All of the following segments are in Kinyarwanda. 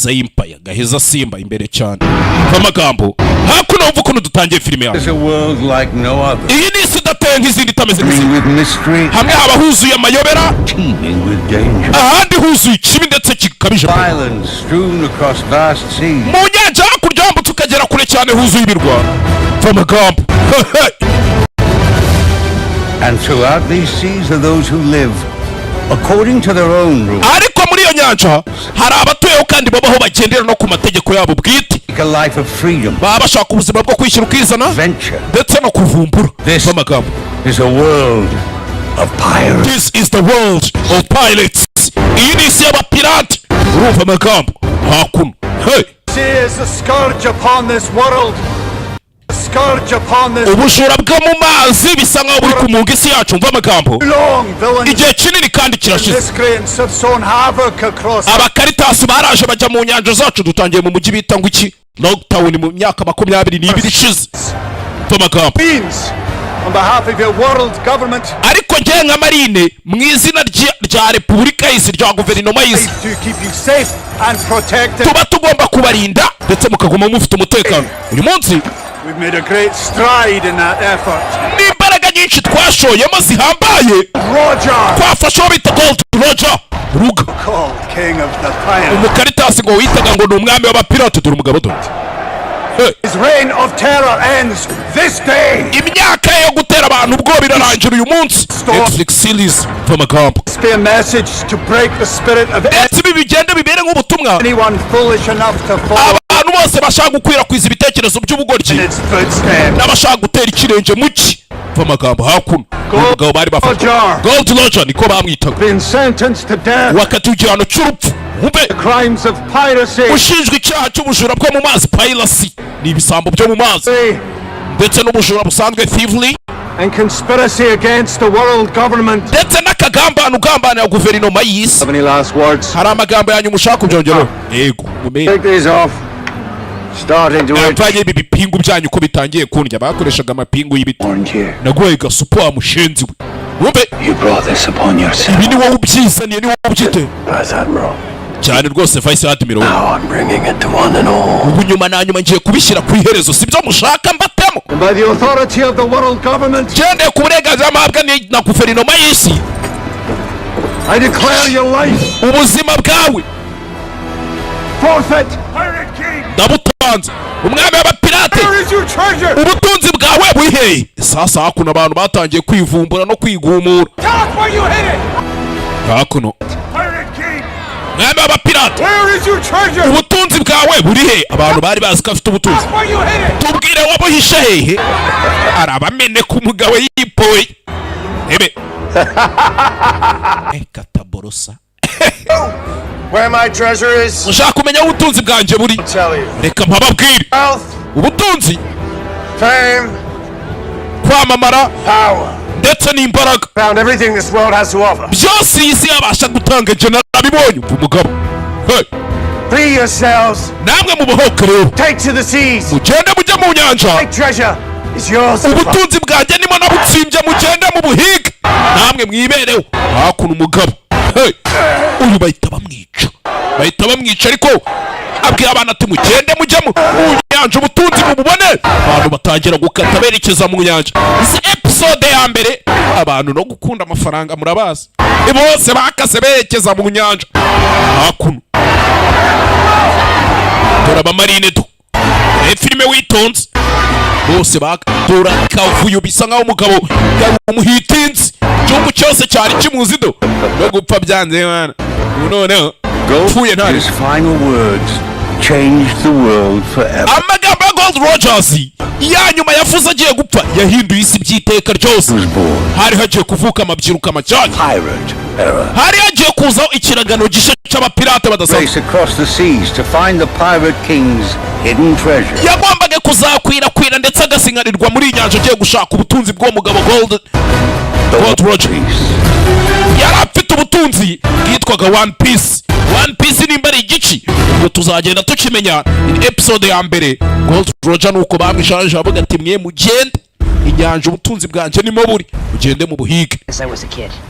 gaheza y'impaya gaheza simba imbere cyane amagambo hakuno uvuga ukuntu dutangiye filime yawe iyi ni isi idateye nk'izindi itameze nk'izindi hamwe haba huzuye amayobera ahandi huzuye ikibi ndetse kikabije mu nyanja hakurya wambutse ukagera kure cyane huzuye ibirwa amagambo and throughout these seas are those who live according to their own rules. Ariko muri iyo nyanja hari abatuyeho kandi babaho bagendera no ku mategeko yabo bwite. A life of freedom. Baba bashaka ubuzima bwo kwishyira ukizana ndetse no kuvumbura. This is a world of pirates. This is the world of pirates. Iyi ni isi y'abapirate. Urumva amagambo hakuno. Hey. Sea is a scourge upon this world. Ubujura bwo mu mazi bisa nkaho buri kumunga isi yacu mva amagambo igihe kinini kandi kirashize abakaritasi baraje bajya mu nyanja zacu dutangiye mu mujyi bita ngo iki lockdown mu myaka 22 ishize mva amagambo ariko njye nka marine mu izina rya repubulika y'isi rya guverinoma y'isi tuba tugomba kubarinda ndetse mukaguma mufite umutekano uyu munsi. We've made a great stride in that effort. N'imbaraga nyinshi twashoyemo zihambaye. Roger. Twafashe uwo bita Gold Roger. Ruga. King of the pirates. Umukaritasi ngo witaga ngo ni umwami w'abapirate dore umugabo dore. His reign of terror ends this day. Imyaka yo gutera abantu ubwo birarangira uyu munsi. Netflix series from a camp. It's a message to break the spirit of anyone foolish enough to fall. Abantu bose bashaka gukwirakwiza ibitekerezo by'ubugoryi n'abashaka gutera ikirenge muki vamagambo hakuno umugabo bari bafite Gold Roger niko bamwitaga wakati igihano cy'urupfu umbe ushinjwe icyaha cy'ubujura bwo mu mazi piracy ni ibisambo byo mu mazi ndetse n'ubujura busanzwe thievery and conspiracy against the world government. Ndetse n'akagambano ugambana ya guverinoma y'isi. Any last words? Hari amagambo yanyu mushaka kubyongera. Yego. Take these off. Starting to it. Afanye ibi bipingu byanyu ko bitangiye kundya bakoreshaga amapingu y'ibiti. Nagoye gasupo wa mushenzi we. Wumve. You brought this upon yourself. Ibi ni wowe ubyizaniye ni wowe ubyite. Vice Admiral. Cyane rwose Vice Admiral. Now I'm bringing it to one and all. Ubu nyuma na nyuma ngiye kubishyira ku iherezo sibyo mushaka mbatemo. And by the authority of the world government. Cyane ku burenganzira mpabwa na guverinoma y'isi. I declare your life. Ubuzima bwawe. Forfeit. Pirate King. Ndabutanze. Umwami w'abapirate. Where is your treasure? Ubutunzi bwawe burihe? Sasa hakuno abantu batangiye kwivumbura no kwigumura. Talk where you hit it. Hakuno. Pirate King. Umwami w'abapirate. Where is your treasure? Ubutunzi bwawe burihe? Abantu bari bazi ko afite ubutunzi. Talk where you hit it. Tubwire wabuhishe hehe? Arabamene ku mugabo yipoye. Ebe. Kataborosa. Where my treasure is. Ushaka kumenya ubutunzi bwanje buri. Reka mpababwire. Ubutunzi. Fame. Kwamamara. Power. Ndetse n'imbaraga. Found everything this world has to offer. Byose isi yabasha gutanga je narabibonye umugabo. Hey. Free yourselves. Namwe mubohokereho. Take to the seas. Mugende mujye mu nyanja. My treasure is yours. Ubutunzi bwanjye nimo nabutsimbye mugende mu buhiga. Namwe mwibereho. Hakuno umugabo. Hey. Uyu bahita bamwica ariko abwira abana ati mugende mujye mu nyanja ubutunzi mububone. Abantu batangira gukata berekeza mu nyanja. Izi episode ya mbere abantu no gukunda amafaranga murabazi. Bose bakase berekeza mu nyanja. Hakuno. Dora bamarine tu. Filime witonze. Bose bakadora kavuyo bisa nkaho umugabo yari umuhitinzi. Cyumbu cyose cyari kimuzido. No gupfa byanze mana. Noneho pfuye ntari. His final words changed the world forever. Amagambo Gold Rogers ya nyuma yafuze agiye gupfa yahinduye isi byiteka ryose. Hari hagiye kuvuka amabyiruka amacyayi. Hari hagiye kuzaho ikiragano gishe cy'abapirate badasanzwe. Race across the seas to find the pirate king's hidden treasure. Yagombaga kuzakwirakwira ndetse agasingarirwa muri inyanja agiye gushaka ubutunzi bw'uwo mugabo Gold Rogers. Yari afite ubutunzi bwitwaga One Piece. One Piece nimba ari igici ubwo tuzagenda tukimenya in episode ya mbere. Gold Roger nuko bamwishaje avuga ati mwe mugende inyanja ubutunzi bwanje nimo buri ugende mu buhige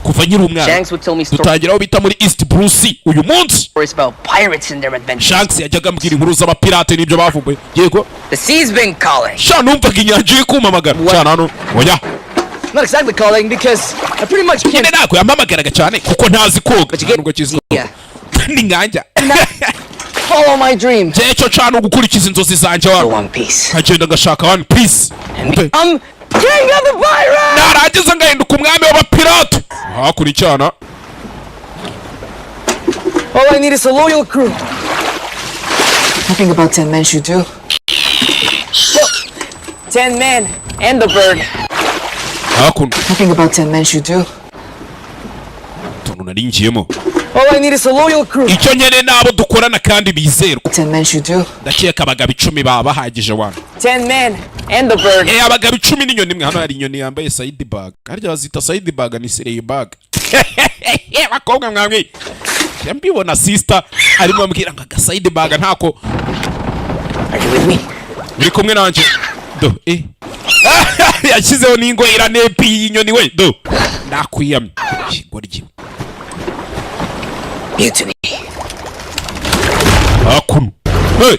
kuva nyiri umwana dutangira aho bita muri East Bruce uyu munsi Shanks yajyaga ambwira inkuru z'abapirate n'ibyo bavumbuye yego sha numvaga inyanja iri kumamagara cyane hano oya Not exactly calling because I pretty much can't. Nako yampamagaraga cyane kuko ntazi koga nubwo kizi ni nganja Follow my dream. Cyo cyane gukurikiza inzozi zanje wa kagenda ngashaka One Piece I'm king of the pirate. Naragize ngahinduka umwami w'abapirate hakuri cyana. All I need is a loyal crew. Nothing about 10 men should do. 10 men and the bird. Nothing about 10 men should do. All I need is a loyal crew. Icyo nyene nabo dukorana kandi bizerwa. 10 men should do. Ndakeka abagabo 10 baba bahagije wana. 10 men and the bird. Abagabo 10 n'inyoni imwe hano hari inyoni yambaye side bag. Harya bazita side bag ni sleigh bag. Bakobwa mwamwe. Yambibona sister arimo ambwira ngo side bag ntako. Are you with me? Uri kumwe nanje. Do yashyizeho n'ingo iranepi y'inyoni we do ndakwiyamye goryi mutiny akunu hey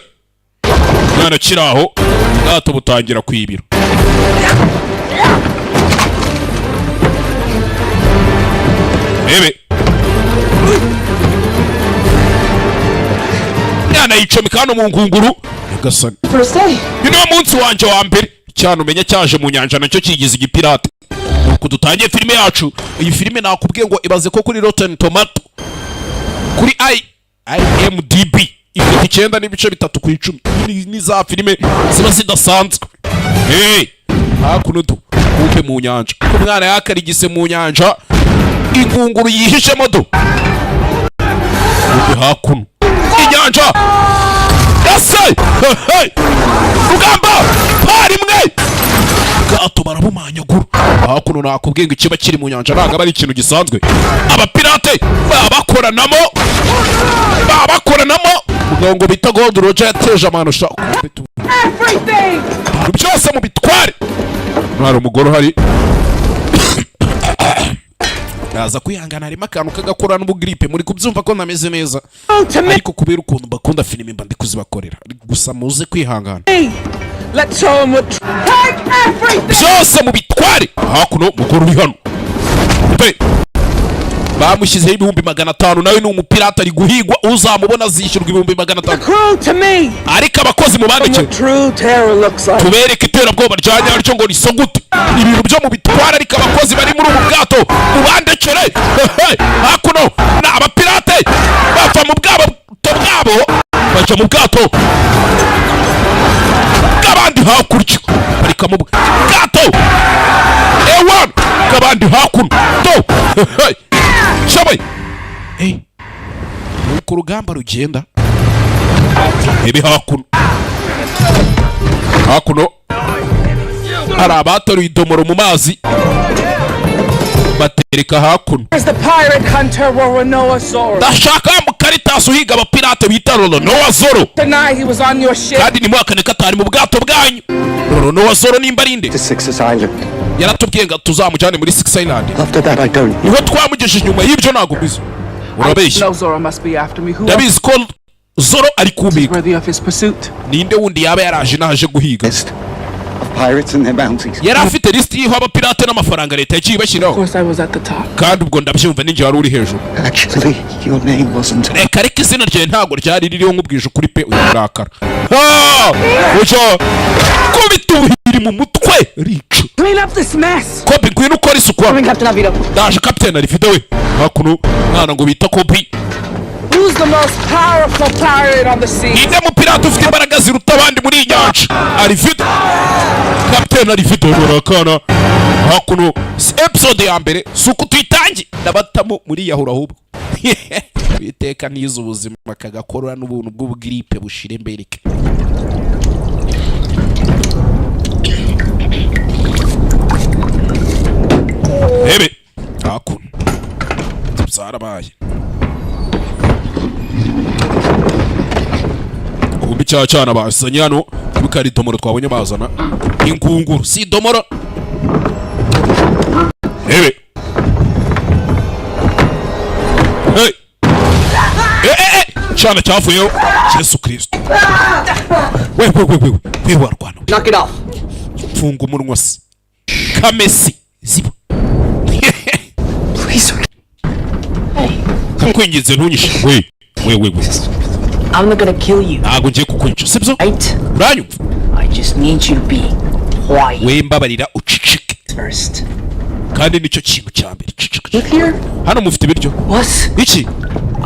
mwana kiraho gato butangira kwibira ebe mwana yicomeka hano mu ngunguru yagasana ni munsi wanje wa mbere cyane umenya cyaje mu nyanja nacyo kigize igipirate nuko dutangiye filime yacu. Iyi filime nakubwiye ngo ibaze ko kuri Rotten Tomato kuri IMDb ifite 9.3/10 ni za filime ziba zidasanzwe. Hakuno du kuke mu nyanja ko mwana yakarigise mu nyanja ingunguru yihishemo do hakuno inyanja yasay rugamba pari mwe gato barabumanyaguru hakuno nakubwiye ngo ikiba kiri mu nyanja ntago ari ikintu gisanzwe. Abapirate babakoranamo mugabo ngo bita Gold Roger yateje amano sha byose mu bitware mwari umugoro hari naza kwihangana harimo akantu kagakorana ubugripe muri kubyumva ko nameze neza ariko kubera ukuntu bakunda filime mba ndi kuzibakorera gusa muze kwihangana. Let's show them what byose mu bitware hakuno mugoro uri hano bamushyizeho 500,000 nawe ni umupirate ari guhigwa uzamubona azishyurwa 500,000 ariko abakozi mu bandike tubereke iterabwoba rya nyaryo ngo riso gute ibintu byo mu bitwara ariko abakozi bari muri ubu bwato ubandekere hakuno na abapirate bava mu bwabo baje mu bwato kabandi hakurya ariko mu bwato ewan kabandi hakuno to shaboy ku rugamba rugenda ebe hakuno hari abatoruye idomoro mu mazi batereka hakuno ndashaka Mukaritasi uhiga abapirate bita Noah Zoro kandi ni mwakane katari mu bwato bwanyu Noah Zoro nimba arinde yaratubwiye ngo tuzamujyane muri Six Island niho twamugejeje nyuma y'ibyo ntago bizo urabeshya ndabizi ko Zoro ari kumika ninde wundi yaba yaraje naje guhiga yari afite lisiti y'aho abapirate n'amafaranga leta yaciye bashyiraho kandi ubwo ndabyumva ninjye wari uri hejuru reka izina ryawe ntabwo ryari ririho nk'ubwije ukuri pe uyarakara kubita ubuhiri mu mutwe rica Kobe ngwino ukora isuku ndaje kapiteni Arifide we hakuno mwana ngo bita Kobe Who's the most powerful pirate on the sea? Ninde mupirate ufite imbaraga ziruta abandi muri inyanja Arifide kapiteni Arifide barakana hakuno episode ya mbere suku tuyitangi ndabatamo muri yahura ahubwo biteka nizo ubuzima kagakorora n'ubuntu bw'ubugripe bushire mbereke ebe hakuno zarabaye kumbi cyana basanye hano kubikari domoro twabonye bazana ingunguru si domoro cyana cyavuyeho Yesu Kristo. We warwana. Knock it off. Funga umunwa se. Kamesi ziba. Please. Kakwingize ntunyishe. We. I'm not gonna kill you. Ntago ngiye kukwica sibyo? Right? Uranyumva? I just need you to be quiet. We mbabarira ucicike. First. Kandi nicyo kintu cya mbere cicike. Look here. Hano mufite ibiryo? What? Iki?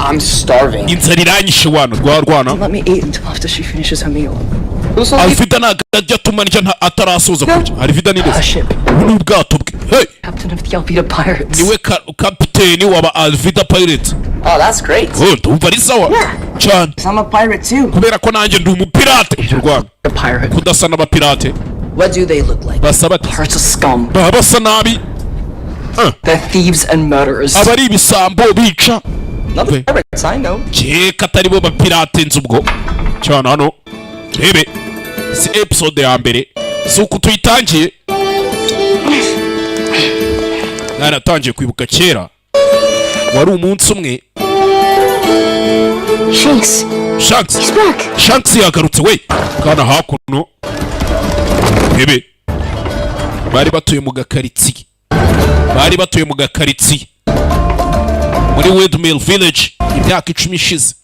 I'm starving. Inzara iranyishe wana rwarwana. Let me eat until after she finishes her meal. Alvida nagajya tumanija atarasoza kurya. Alvida ni A ship. n'ubwato bwe. Hey. Captain of the Alvida Pirates. Niwe kapiteni waba Alvida Pirates. Oh, that's great. Ndumva ari sawa. Cyane. I'm a pirate too. Kubera ko nanjye ndi umupirate mu Rwanda. A pirate. Kudasa n'abapirate. What do they look like? Basaba Pirates of scum. basa nabi. They're thieves and murderers. Abari ibisambo bica. Not the pirates, I know. Keka atari bo bapirate nzubwo. Cyane hano. Rebe. Si episode ya mbere. Si uko tuyitangiye. Naratangiye kwibuka kera. Wari umunsi umwe. Shanks. He's back. Shanks yagarutse we. Kana hakuno. Rebe. Bari batuye mu gakaritsiye. Muri Wedmill Village imyaka 10 ishize.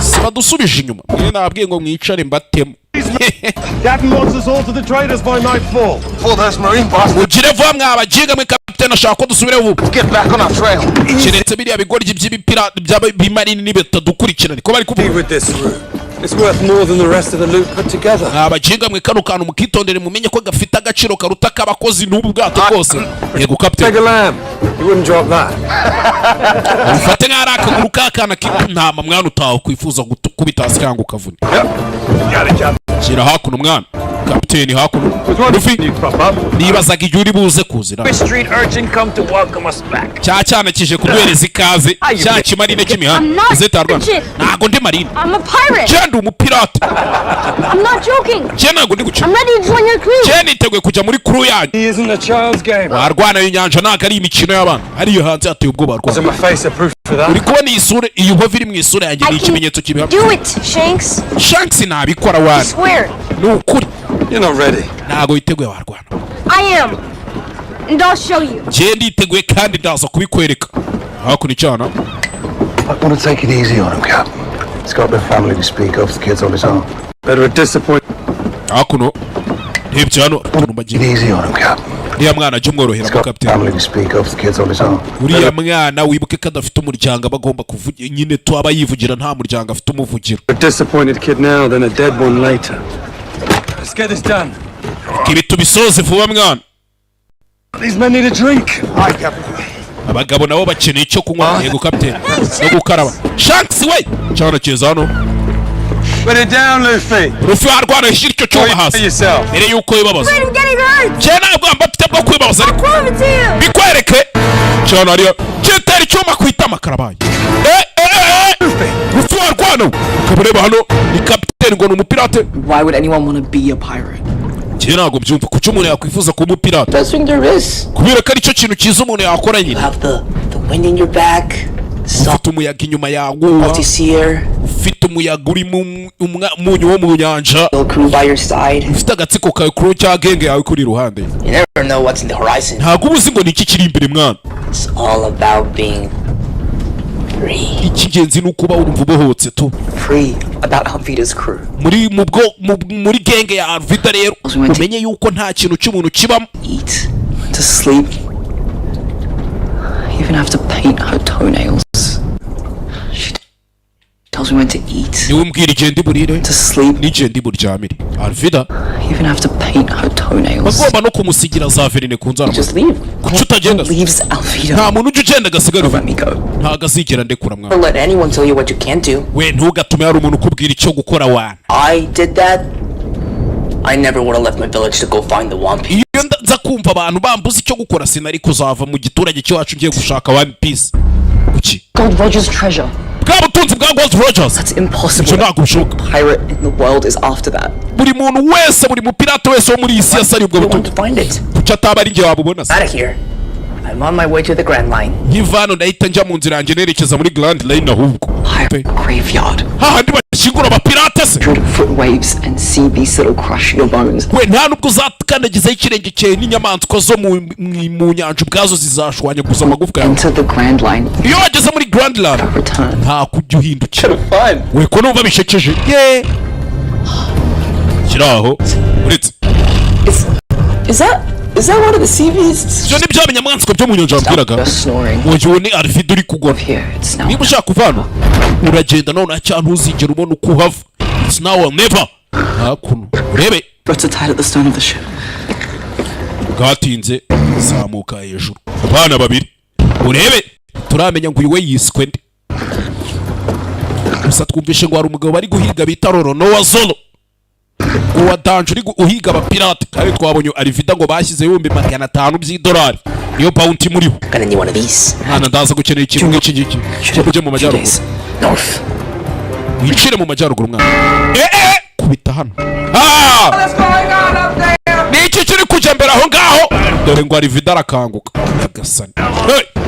Siba dusubije inyuma. Mwe nabwiye ngo mwicare mbatemo. Captain wants us all to the traders by nightfall. For those marine bastards. Mugire vuba mwabaginga mwe kapiteni ashaka ko dusubire vuba. Get back on our trail. Kiretse biriya bigoryi by'ibipira by'abimarini n'ibitadukurikirana ko bari kuvuga. With this route. It's worth more than the rest of the loot put together. Abaginga mwe kano kantu mukitondere mumenye ko gafite agaciro karuta k'abakozi n'ubu bwato kose. Yego kapiteni. Take a lamb. You wouldn't drop that. Ufate nk'araka akaguru k'akana k'intama mwana utaho kwifuza gukubita hasi cyangwa ukavuna. Shira hakuno mwana. Kapiteni hakuno. Rufi. Nibazaga igihe uri buze kuzira. Street urchin come to welcome us back. Cyana kije kuduhereza ikaze. Cya kimarine cy'imihanda. Zetarwa. Ntago ndi marine. I'm a pirate. Cyandi umupirate. I'm not joking. Ntago ndi guca. I'm ready to join your crew. Cyane niteguye kujya muri crew yanyu. He isn't a child's game. Warwana y'inyanja ntago ari imikino y'abana. Hariyo hanze ateye ubwoba Was rwa. my face a proof for that? Uri kubona iyi sura iyo nkovu iri mu isura yanjye ni ikimenyetso kibiha. Do it, Shanks. Shanks nabikora wana. Swear. Nukuri. You're not ready. Ntago yiteguye warwana. I am. And I'll show you. Je nditeguye kandi ndaza kubikwereka. Hakuno cyana. I want to take it easy on him, Cap. He's got a family to speak of, the kid's on his own. Better a disappoint. Hakuno. Ntibyo hano Take it easy on him, Cap. Uriya mwana ajya umworohera He's mu got a kapiteni. family to speak of, the kid's on his own. Uriya mwana wibuke ko adafite umuryango abagomba kuvugira nyine to aba yivugira nta muryango afite umuvugiro. A disappointed kid now, then a dead one later. Let's get this done. Ibi tubisoze vuba mwana. These men need a drink. Aye, Captain. Abagabo nabo bakeneye icyo kunywa yego kapiteni no gukaraba. Shanks we cyana cyiza hano. Put it down, Luffy. Rufi warwana ishyira icyo cyuma hasi. Yourself. Mbere yuko wibabaza. I'm getting hurt. Cyana ntabwo mfite bwo kwibabaza ariko. Prove it to you. Bikwereke. Cyana ariyo. Cyetera icyuma kwita makarabaye. Rufi warwana. Kabureba hano ni kapiteni ngo ni umupirate. Why would anyone want to be a pirate? Ntabwo byumva kuki umuntu yakwifuza kuba umupirate. Best thing there is. Kubera ko aricyo kintu cyiza umuntu yakora nyine. You have the wind in your back. Ufite umuyaga inyuma yawe. Salty sea air. Ufite umuyaga uri umunyu wo mu nyanja. Little crew by your side. Ufite agatsiko ka crew cya genge yawe kuri iruhande. You never know what's in the horizon. Ntabwo ubuzi ngo ni iki kiri imbere mwana. It's all about being free. Ikigenzi ni ukuba urumva ubohotse tu. Free about Alvida's crew. Muri genge ya Alvida rero umenye yuko nta kintu cy'umuntu kibamo. Eat, to sleep. Even have to paint her toenails. She tells me when to eat. Niwe mbwira igihe ndi burire. To sleep. N'igihe ndi buryamire. Alvida. Even have to paint her toenails. Bagomba no kumusigira za verine ku nzara. Just leave. Kuki utagenda? Leaves Alvida. Nta muntu ujya ugenda agasigara. Let me go. Ntago azigera ndekura mwana. Don't let anyone tell you what you can't do. We ntugatume hari umuntu ukubwira icyo gukora wana. I did that. I never would have left my village to go find the One Piece. Iyo nza kumva abantu bambuza icyo gukora sinari kuzava mu giturage cyacu ngiye gushaka One Piece. Kuki? Gold Roger's treasure. Bwa butunzi bwa Gold Rogers. That's impossible. Icyo ntabwo bishoboka. Pirate in the world is after that. Buri muntu wese buri mupirate wese wo muri iyi si yasari ubwo You want butunzi. to find it. Kuki ataba ari njye wabubona se? Out of here. I'm on my way to the Grand Line. Nkivano ndahita njya mu nzira yanjye nerekeza muri Grand Line ahubwo. pirate graveyard. hahandi bashyingura abapirate se 100-foot waves and sea beasts that'll crush your bones. we nta nubwo uzakandagizaho ikirenge cyawe n'inyamaswa zo mu nyanja ubwazo zizashwanya gusa amagufwa yawe. Enter the Grand Line. iyo wageze muri Grand Line Return. nta kujya uhindukira. Fine. we ko numva bishekeje ye kiraho uretse Is that one of the sea beasts? ibyo ni bya binyamaswa byo mu nyanja wabwiraga. You're snoring. uyu ni Arvid uri kugwa. Here, it's now. niba ushaka kuvana uragenda none cyane ntuzigera ubona uko uhava. It's now or never. hakuno urebe Boats are tied at the stern of the ship. bwatinze zamuka hejuru abana babiri urebe turamenya ngo uyu we yiswe nde. gusa twumvishe ngo hari umugabo bari guhiga bita Nowa Zoro uwa danje uri uhiga abapirate kandi twabonye Arivida ngo bashyize $500 by'idolari niyo bounty muriho. Gonna need one of these. hana ndaza gukenera ikintu nk'iki ngiki ujye mu majyaruguru North. wicire mu majyaruguru mwana kubita hano. ni iki kiri kujya mbere aho ngaho dore ngo Arivida arakanguka yagasani.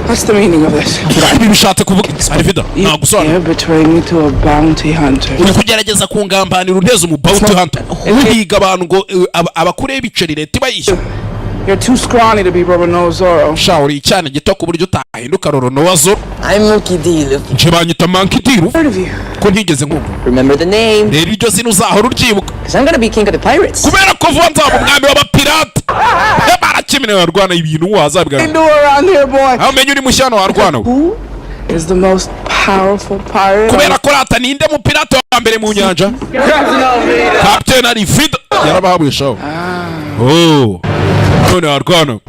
What's the meaning of this? ibi bishatse kuvuga Arivida nagusobanura. You're betraying me to a bounty hunter. uri kugerageza kungambanira unteze mu bounty hunter uhiga abantu ngo abakureba ibiceri leta ibayishyura. You're too scrawny to be Nowa Zoro. sha uri icyana gito ku buryo utahinduka Nowa Zoro. I'm Monkey D. nje banyita Monkey D. Heard of you? ko ntigeze nkumva. Remember the name. rero iryo zina uzahora uryibuka Because I'm gonna be king of the pirates. kubera ko vuba nzaba umwami w'abapirate. barakimena warwana ibintu wazabwa. What do around here, boy? aho menye uri mushyano warwana. Who is the most powerful pirate? kubera ko rata ninde mu pirate wa mbere mu nyanja. Captain Arivida yarabahabuye shaho. none warwana.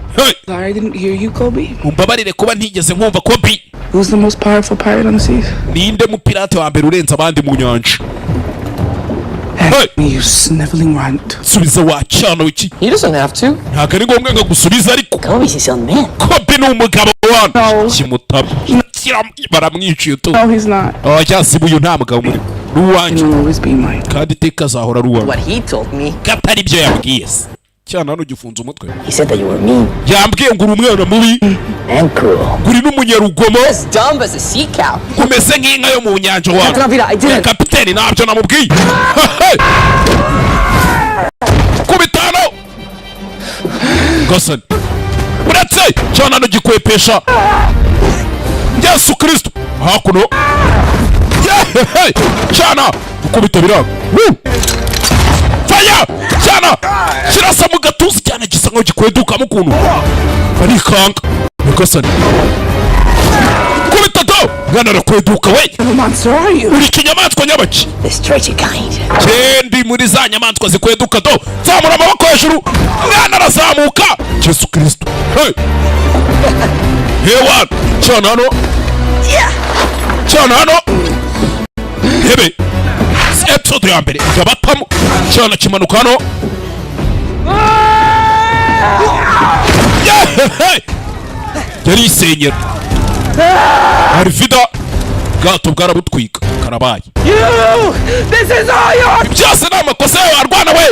Sorry, I didn't hear you, Kobe. umbabarire kuba ntigeze nkumva Kobe. Who's the most powerful pirate on the seas? ninde mu pirate wa mbere urenze abandi mu nyanja. Me, you sniveling runt. subiza wa cyana wiki. He doesn't have to. ntabwo ari ngombwa ngo gusubiza ariko Kobe's his young man. Kobe ni umugabo wana. No. kimutaba baramwiciye tu. No, he's not. cyasibu uyu nta mugabo muri And ruwanjye will always be mine. kandi iteka azahora ari uwanjye. What he told me. katari ibyo yambwiye se cyana hano gifunze umutwe. He said that you were mean yambwiye ngo uri umwana mubi and cruel. uri n'umunyarugomo As dumb as a sea cow. umeze nk'inka yo mu nyanja Captain wana. Avida, I didn't. kapiteni ntabyo namubwiye. kubitano gasani uretse cyana hano gikwepesha Yesu Kristo hakuno cyana ukubita biranga faya cyana kirasa mu gatuza cyane gisa nkaho gikwedukamo ukuntu barikanga gasani kubita do mwana arakweduka we. What monster are you? uri kinyamaswa nyabaki. This traitor kind. kendi muri za nyamaswa zikweduka do zamura amaboko hejuru mwana arazamuka. Yesu Kristo hewan cyana hano cyana hano hebe episode ya mbere yabatamo cyana kimanuka hano. yarisenyera Arivida bwato bwarabutwika karabaye. This is all your. byose ni amakosa yawe warwana we.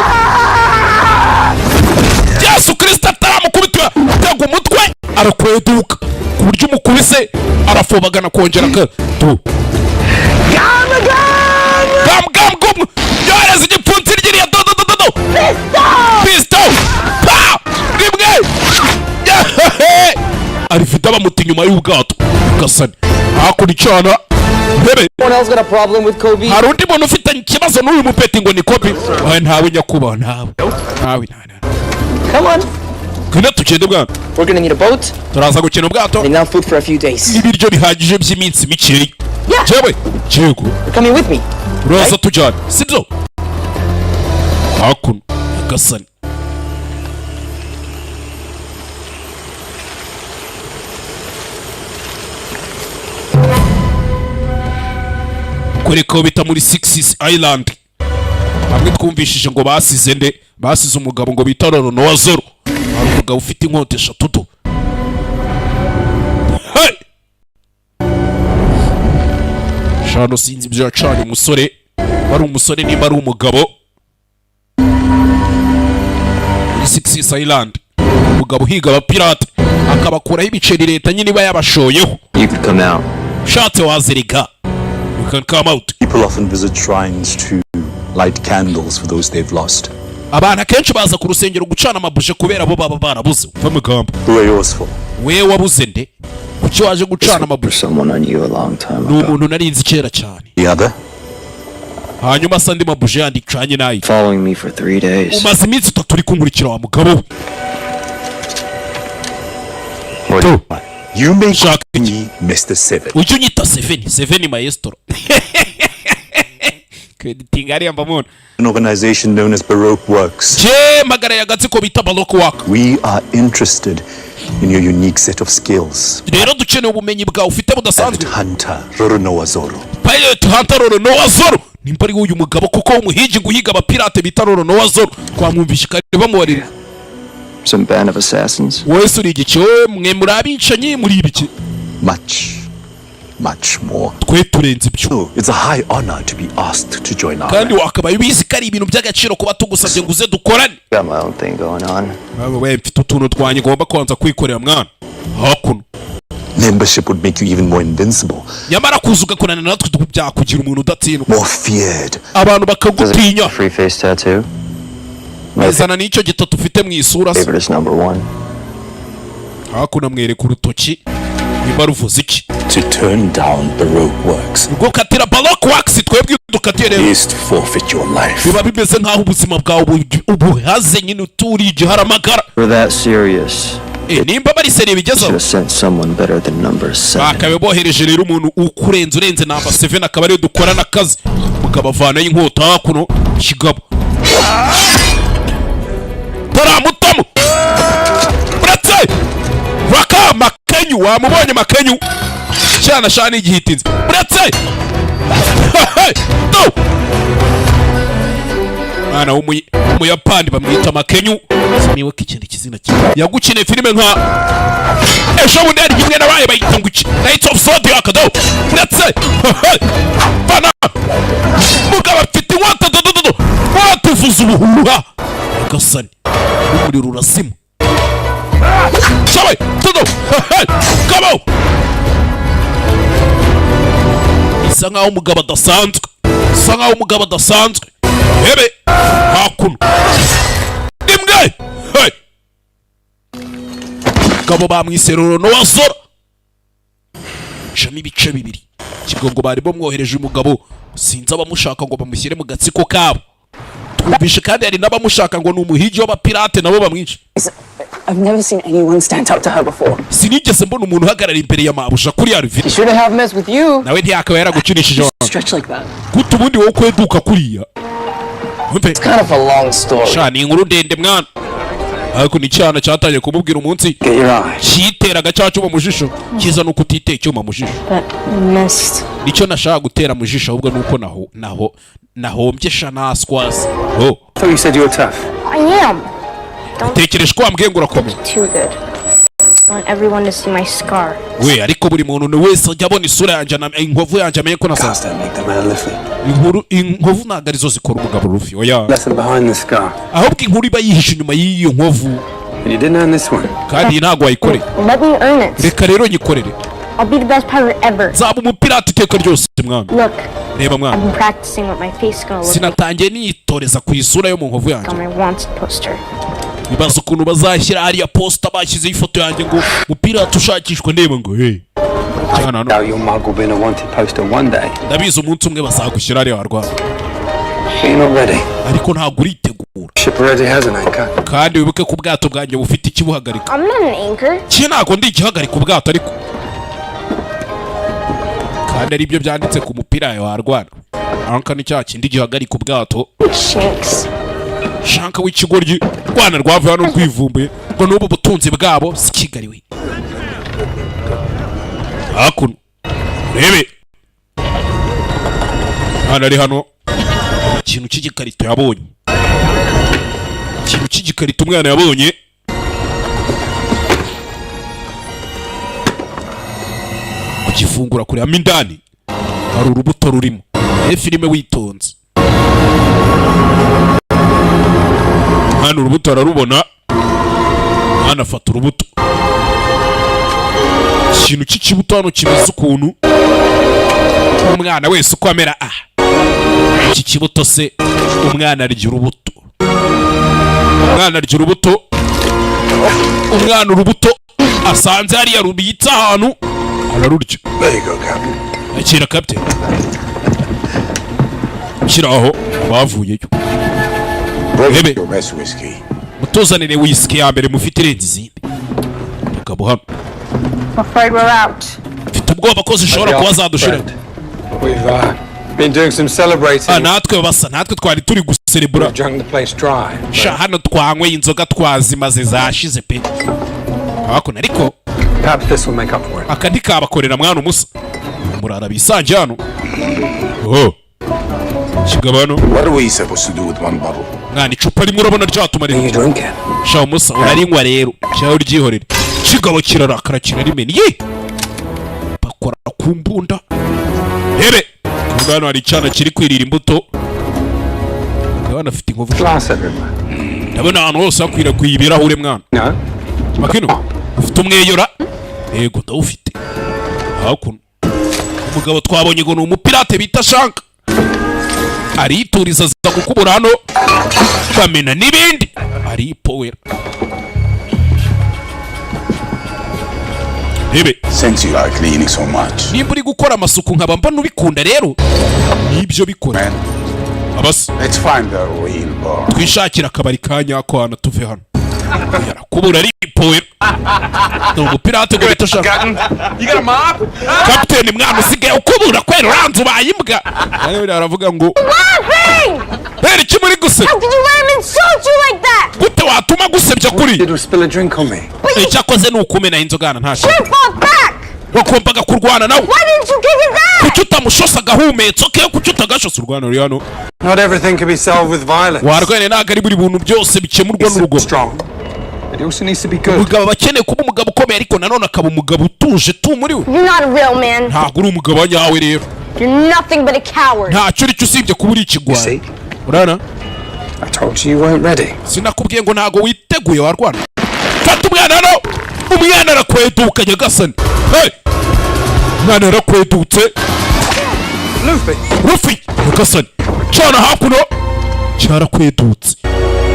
Yesu Kristo ataramukubita tega umutwe arakweduka ku buryo umukubise arafobagana kongera ka tu gam yoreza igipfunsi ryiriya do pisto pa rimwe Arivida bamuta inyuma y'ubwato gasani hakurikirana ntebe. Anyone else got a problem with Kobe? hari undi muntu ufitanye ikibazo n'uyu mupeti ngo ni Kobe. ntawe nyakubahwa ntawe. Come on. ngwino tugende bwana. We're gonna need a boat turaza gukina ubwato and enough food for a few days. n'ibiryo bihagije by'iminsi mikeya. jewe yego You're coming with me. uraza tujyane sibyo hakuno gasani. kwereka bita muri Six Island hamwe twumvishije ngo basize umugabo ngo bita Nowa Zoro. hari umugabo ufite inkota 3. shano sinzi ibyo yacanye umusore bari umusore nimba ari umugabo muri Six Island. umugabo uhiga abapirate akabakuraho ibiceri leta nyine iba yabashoyeho. You could come out. ushatse wazirika You can come out. People often visit shrines to light candles for those they've lost. Abantu akenshi baza ku rusengero gucana amabuje kubera bo baba barabuze. Umva mugamba. Who are yours for? We wabuze nde? Kuki waje gucana amabuje? Someone I knew a long time Ni ago. umuntu narinzi kera cyane. The other? Hanyuma sandi mabuje yandicanye nayi. Following me for 3 days. Umaze iminsi 3 uri kunkurikira wa mugabo. You may call me Mr. Seven. Ujye unyita Seven maestro. Kweditingari ambamona. An organization known as Baroque Works. Je magara ya gatsiko bita Baroque Work. We are interested in your unique set of skills. Rero dukeneye ubumenyi bwawe ufite budasanzwe. Hunter Roronoa Zoro. Pilot Hunter Roronoa Zoro. Nimba ari uyu mugabo kuko umuhigi guhiga abapirate bita Roronoa Zoro. Twamwumvisha kare bamubarira. Some band of assassins. Wowe suri igice mwe muri abicanyi muri ibiki. Much more. Twe turenze ibyo. So, it's a high honor to be asked to join our kandi wakabaye ubizi kari ibintu by'agaciro kuba tugusabye ngo uze dukorane. Got my own thing going on. Wewe mfite utuntu twanye ngomba kwanza kwikorera mwana. Hakuno. Membership would make you even more invincible. Nyamara kuzuga kunana natwe byakugira umuntu udatsindwa. More feared. Abantu bakagutinya. Free face tattoo. Mazana nicyo gitatu ufite mu isura se. Favorite is number 1. Hakuno mwereka urutoki. Niba ruvuze iki? To turn down Baroque Works. Ubwo katira Baroque Works twebwe dukatiye rero. Is to forfeit your life. Biba bimeze nkaho ubuzima bwawe ubuhaze nyine uturi igiharamagara. For that serious. Nimba bari seri bigezo. Should have sent someone better than number 7. Akabe bohereje rero umuntu urenze namba 7 akaba ari dukorana akazi. Mukabavana y'inkota hakuno kigabo. Taramutamo. Bratse. Raka makenyu wamubonye makenyu. Cyana shani igihitinze. Bratse. Do. Ana umuyapandi bamwita makenyu. Siniwe kikindi kizina cyo. Yagukine filime nka Esho Wunderi gimwe nabaye bayita nguki. Night of Zodiac do. Bratse. Bana. Mugaba afite wata do. Watuvuza ubuhuha. Gasani. Umuriro urasima. Shawe, todo. Come on. Isa nkaho umugabo adasanzwe. Hebe. Hakuno. Imbwa. Hey. Gabo bamwise Roronoa Zoro. Shami ibice bibiri. Kigongo bari bomwohereje umugabo sinza bamushaka ngo bamushyire mu gatsiko kabo. Twumvishe kandi ari nabamushaka ngo numuhigi w'abapirate nabo bamwice. I've never seen anyone stand up to her before. Sinigeze mbona umuntu uhagarara imbere ya mabusha kuri ya rivide. She shouldn't have messed with you. Nawe ntiyakaba yaragucinishije. Stretch like that. Guta ubundi wowe kweduka kuriya. It's kind of a long story. Shani inkuru ndende mwana. Ariko ni cyana cyataye kumubwira umunsi. Get your eye. Kitera gacacu mu jisho. Kiza nuko utiteye cyuma mu jisho. But I missed. Nicyo nashaka gutera mu jisho ahubwo nuko nahombye shanaswas. Oh. I thought you said you were tough. I am. Tekereje ko wambwiye ngo urakomeye. Too good. I want everyone to see my scar. We ariko buri muntu wese ajya abona isura yanjye na inkovu yanjye amenye ko Cars nasaza. don't make the man live. Inkovu ntabwo arizo zikora umugabo rufi. Oya. Lesson behind the scar. Ahubwo inkuru iba yihishe inyuma y'iyo nkovu. And you didn't earn this one. Kandi ntabwo wayikoreye. Let me earn it. Reka rero nyikorere. I'll be the best pirate ever. Zaba umupirate iteka ryose mwami. Look, Reba I've mwami. been practicing what my face is gonna look like Sinatangiye nitoreza ku isura yo mu nkovu yanjye. on my wanted poster. Bibaza ukuntu bazashyira hariya posta bashyizeho ifoto yanjye ngo mupirate ushakishwa ndeba ngo hey. Cyana Now your mug will be in a wanted poster one day. ndabizi umunsi umwe bazagushyira hariya warwana. You're not ready. Ariko ntabwo uritegura. Ship already has an anchor. Kandi wibuke ku bwato bwanjye bufite ikibuhagarika. I'm not an anchor. Cye ntabwo ndi igihagarika ubwato ariko. Kandi ari byo byanditse ku mupira yawe warwana. Anka ni cya kindi gihagarika ubwato. Shanks. Shanka w'ikigoryi rwana rwavuye hano rwivumbuye ngo n'ubu butunzi bwabo si Kigali we. Hakuno. Rebe. Hano ari hano. Ikintu cy'igikarito yabonye. Ikintu cy'igikarito umwana yabonye. Kugifungura kuri amindani. Hari urubuto rurimo. Filime witonze. Hano urubuto ararubona. Hano afata urubuto. Ikintu cy'ikibuto hano kimeze ukuntu. umwana wese uko amera iki kibuto se umwana arya urubuto umwana urubuto asanze hariya rubitse ahantu ararurya. akira kapte shiraho bavuyeyo bebe mutuzanire whisky ya mbere mufite irenze izindi akabo hano. Afraid we're out. mfite ubwoba ko zishobora kuba zadushira. We've been doing some celebrating. natwe twari turi guserebura. Sha hano twanywe inzoga twazimaze zashize pe. Hakuna ariko perhaps this will make up for it. akandi kabakorera mwana umusa murara bisanje hano. Shigabano. What are we supposed to do with one bottle? Ngani icupa rimwe urabona ryatumarira. Sha umusa urarinywa rero. Sha uryihorere. Shigabo kirarakara kirarimena. Bakora kumbunda. Hebe. Ngano ari cyana kiri kwirira imbuto. Ngabana afite inkovu. Ndabona ahantu hose akwira kwibirahure mwana. Makino. Ufite umweyora? Yego ndawufite. Hakuno. Umugabo twabonye ngo ni umupirate bita Shanka. Arituriza za gukubura hano kamena n'ibindi ari powera. Hebe Since you are cleaning so much. nimba uri gukora amasuku nkaba mbona ubikunda rero nibyo bikora abas. Let's find the real bar. Twishakira akabari kanyako hano tuve hano yarakubura ari powera. No umupirate ngo bita Shanka. You got a mop? Kapiteni mwana usigaye ukubura kwera uranze ubayimbwa. Nawe aravuga ngo Heri kimuri guse. How could you let him insult you like that? Gute watuma gusebya kuri? Did we spill a drink on me? Icyakoze ni ukumena inzogana ntashi. You fought back. Wakombaga kurwana nawe. Why didn't you kick his ass? Kuki utamushosa gahumetso ke kuki utagashose urwana ruri hano. Not everything can be solved with violence. Warwane naga ari buri buntu byose bikemurwa n'urugo. Strong. But he also needs to be good. Umugabo bakeneye kuba umugabo ukomeye ariko nanone akaba umugabo utuje tu muri we. You're not a real man. Ntabwo uri umugabo wanyawe rero. You're nothing but a coward. Ntacyo uri cyo usibye kuba uri ikigwari. Urana? I told you you weren't ready. Sinakubwiye ngo ntago witeguye warwana. Fata umwana hano. Umwana arakweduka Nyagasani. Hey! Umwana arakwedutse. Rufi Nyagasani. Cyana hakuno. Cyarakwedutse.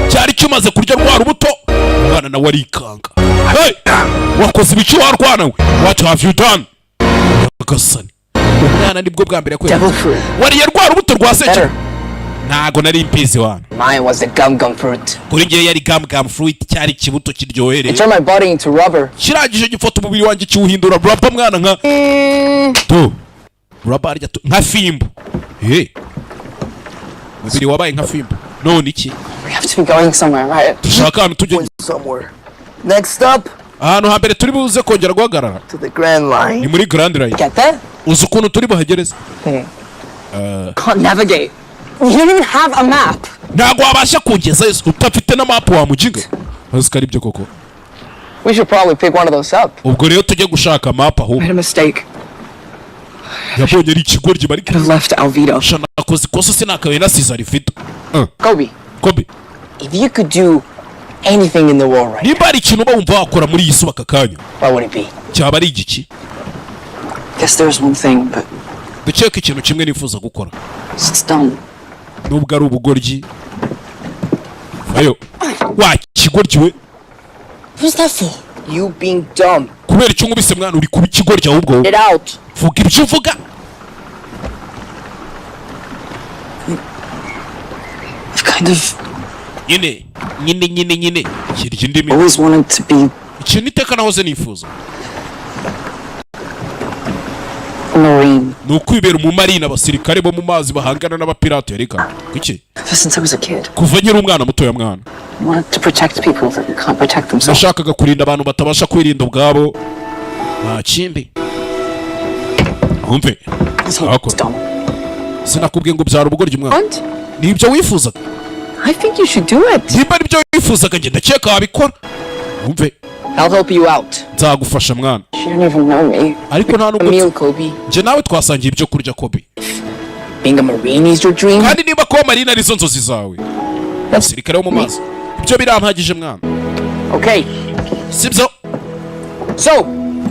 Cyari kimaze kurya rwa rubuto. Umwana nawe arikanga. Hey! Wakoze ibiki warwana we? What have you done? Nyagasani. Umwana nibwo bwa mbere kwedutse. Wariye rwa rubuto rwa seke. Ntago nari mpizi wana. Mine was the gum fruit. Kuri ngiye yari gum fruit cyari kibuto kiryohereye. It turned my body into rubber. Kiragije gifata umubiri wanjye kiwuhindura rubber mwana nka. To. Rubber arya nka fimbo. Umubiri wabaye nka fimbo. None iki? We have to be going somewhere, right? Dushaka ahantu tujye. Somewhere. Next stop. Ahantu hambere turi buze kongera guhagarara. To the Grand Line. Ni muri Grand Line. Get that? Uzi ukuntu turi buhagereze? Can't navigate. You don't even have a map. Ntago wabasha kugeza utafite na map wa mujinga. Azi kari byo koko. We should probably pick one of those up. Ubwo rero tujye gushaka map aho. Made a mistake. Yabonye ari ikigoryi bari. Could have left Alvito. Shana koze koso sinakawe na Cesar ifite. Kobe. If you could do anything in the world right niba ari ikintu bumva wakora muri iyi suba kakanya. What would it be? Cyaba ari igiki? Guess there's one thing, but Ndakeka ikintu kimwe nifuza gukora. it's done. Nubwo ari ubugoryi. Ayo. Wa kigoryi we. Who's that for? You being dumb. Kubera icyo ngubise mwana uri kuba ikigoryi ahubwo. Get out. Vuga ibyo uvuga. I've kind of Nyine. Kirya indimi. always wanted to be Ikintu iteka nahoze nifuza. a Marine. Ni ukwibera mu marine abasirikare bo mu mazi bahangana n'abapirate yerekana. Kuki? Ever since I was a kid, Kuva nyiri umwana mutoya mwana. I wanted to protect people that can't protect themselves. Nashakaga kurinda abantu batabasha kwirinda ubwabo. Nta kindi. Umve. It's dumb. Sinakubwiye ngo byara ubugoryi mwana. And Nibyo wifuzaga. I think you should do it. Niba ari byo wifuzaga ngenda cyeka wabikora. Umve. I'll help you out. Nzagufasha mwana. You don't even know me. Ariko nta A nubwo meal, Kobe. nje nawe twasangiye ibyo kurya Kobe. Being a Marine is your dream. Kandi niba kuba marine arizo nzozi zawe. Abasirikare bo mu mazi. Ibyo birampagije mwana. Okay. Sibyo? So,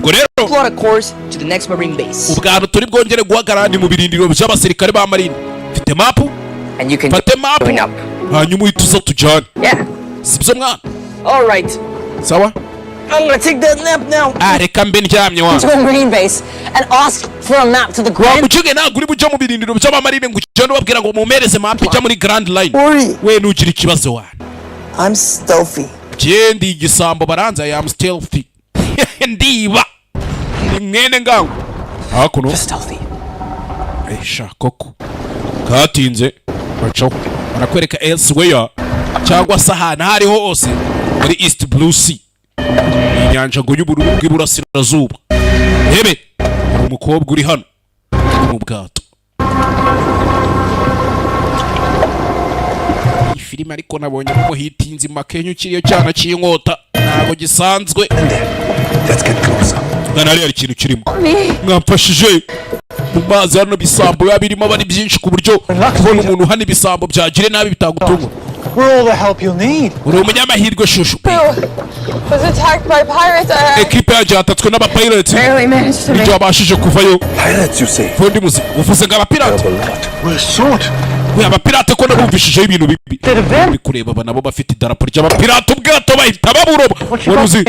ubwo rero plot a course to the next marine base. ubwantu turi bwongere guhagarara ni mu birindiro by'abasirikare ba marine. Mfite mapu, And you can fate mapu, join up. hanyuma uhita uza tujyane. Yeah. Sibyo mwana? Alright. Sawa? I'm gonna take that nap now. Reka mbe ndyamye wa. To a marine base and ask for a map to the Grand. Mucyuge ntabwo uri bujya mu birindiro by'abamarine ngo ugende ubabwira ngo mumereze map ijya muri Grand Line. Worry. We nugira ikibazo wana. I'm stealthy. Jendi igisambo baranza I am stealthy. Ndiba. Ni mwene ngaho. Hakuno. Stealthy. Esha koko. Katinze. Bacho. Barakwereka elsewhere. Cyangwa se ahantu hariho hose muri East Blue Sea. Inyanja ngo y'ubururu bw'iburasirazuba. Hebe. Umukobwa uri hano. Mu bwato. Filime ariko nabonye ko hitinze makenyo kiriyo cyana cy'inkota ntago gisanzwe. Let's get closer. Nari ari ikintu kirimo. Mwamfashije. Mu mazi hano bisambo yabirimo bari byinshi ku buryo kubona umuntu hano ibisambo byagire nabi bitagutunga. We're all the help you'll need. Uri umunyamahirwe shushu. Was attacked by pirates. Ekipe yaje yatatswe n'abapirates. Barely managed to make Ibyo abashije kuvayo. Pirates, you say? Fundi muzi uvuze ngo abapirate. We're short. We abapirate ko nabumvishijeho ibintu bibi. Uri kureba aba nabo bafite idarapo ry'abapirate ubwato bahita baburoba. Waruzi.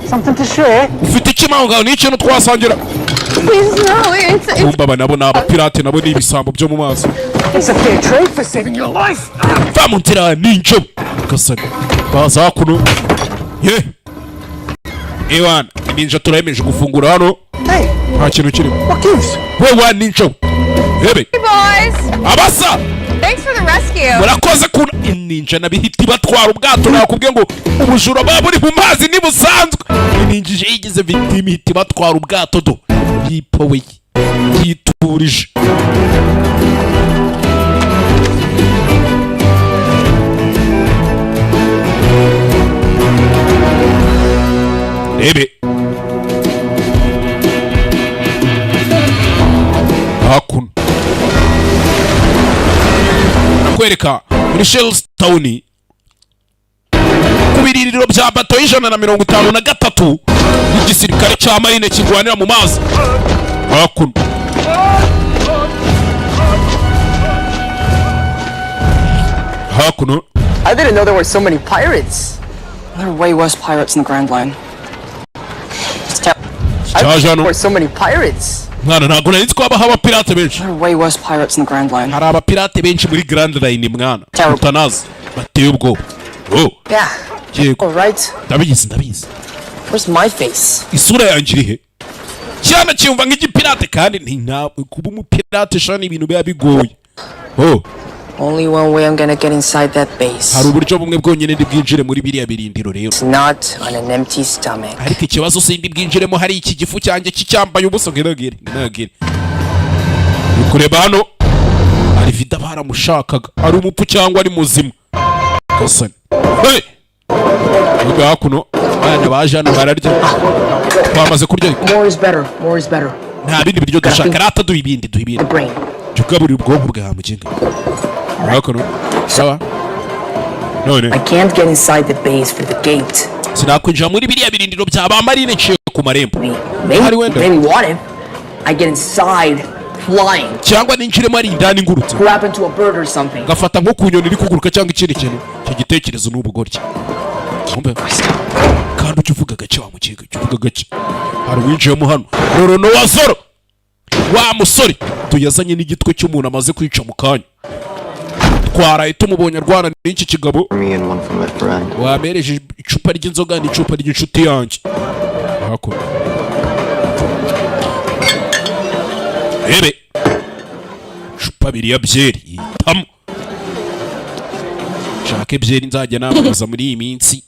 Something to share? Ufite ikimango n'ikintu twasangira. Please no, it's Kumba aba nabo n'abapirate nabo ni ibisambo byo mu mazi. It's a fair trade for saving your life. Va mu nzira ninjo. Kasana. Baza hakuno. Ye. Ewan, ninja turemeje gufungura hano. Hey, Nta kintu kirimo. what gives? We wa ninjo. Hebe. boys. Abasa. Thanks for the rescue. Murakoze kuna ninja nabihiti batwara ubwato nakubwiye ngo ubujura baba buri mu mazi nibusanzwe. Ninjije yigize victim hiti batwara ubwato do. Yipowe. Yiturije. Ebe. Hakuno. Nakwereka muri Shellstown ku biririro bya bato y'153 y'igisirikare cya marine kigwanira mu mazi. Hakuno. Hakuno. I didn't know there were so many pirates. There are way worse pirates in the Grand Line. I didn't know there were so many pirates. Mwana ntabwo nari nzi ko habaho abapirate benshi. There are way worse pirates in the Grand Line. Hari abapirate benshi muri Grand Line mwana. Utanazi bateye ubwoba. Oh. Yeah. Yego. Alright. Ndabizi. Where's my face? Isura yanjye iri he? Cyana cyumva nk'igipirate kandi ntabwo kuba umupirate shani ibintu biba bigoye. Oh. Only one way I'm gonna get inside that base. Hari uburyo bumwe bwonyine ndi bwinjire muri biriya birindiro rero. It's not on an empty stomach. Ariko ikibazo sindi bwinjiremo hari iki gifu cyanjye kicyambaye ubuso ngeragere. Kureba hano. Hari vida baramushakaga. Ari umupfu cyangwa ari muzima. Kasani. Hey! Nubwo hakuno abana baje hano bararya. Twamaze kurya. More is better. More is better. Nta bindi biryo dushaka rata duha ibindi. The brain. Jukaburi ubwonko bwa mukinga. Hakuno. Sawa. None. I can't get inside the base for the gate. Sinakwinjira muri biriya birindiro bya ba marine nciye ku marembo. Maybe what if I get inside flying? Cyangwa ninjiremo ari indani ngurutse. Grab into a bird or something. Gafata nko kunyoni iri kuguruka cyangwa ikindi kintu. Icyo gitekerezo n'ubugoryi. Kumbe. Kandi ukivuga gace wa mukinga, ukivuga gace. Hari winjiyemo hano. Rorono wa Zoro. Wa musore tuyazanye n'igitwe cy'umuntu amaze kwica mu kanya. Twaraye tumubonye arwana n'iki kigabo. Wamereje icupa ry'inzoga n'icupa ry'inshuti yanjye. Hako. Ebe. Icupa biri ya byeri. Tam. Shaka byeri nzajya namaza muri iyi minsi.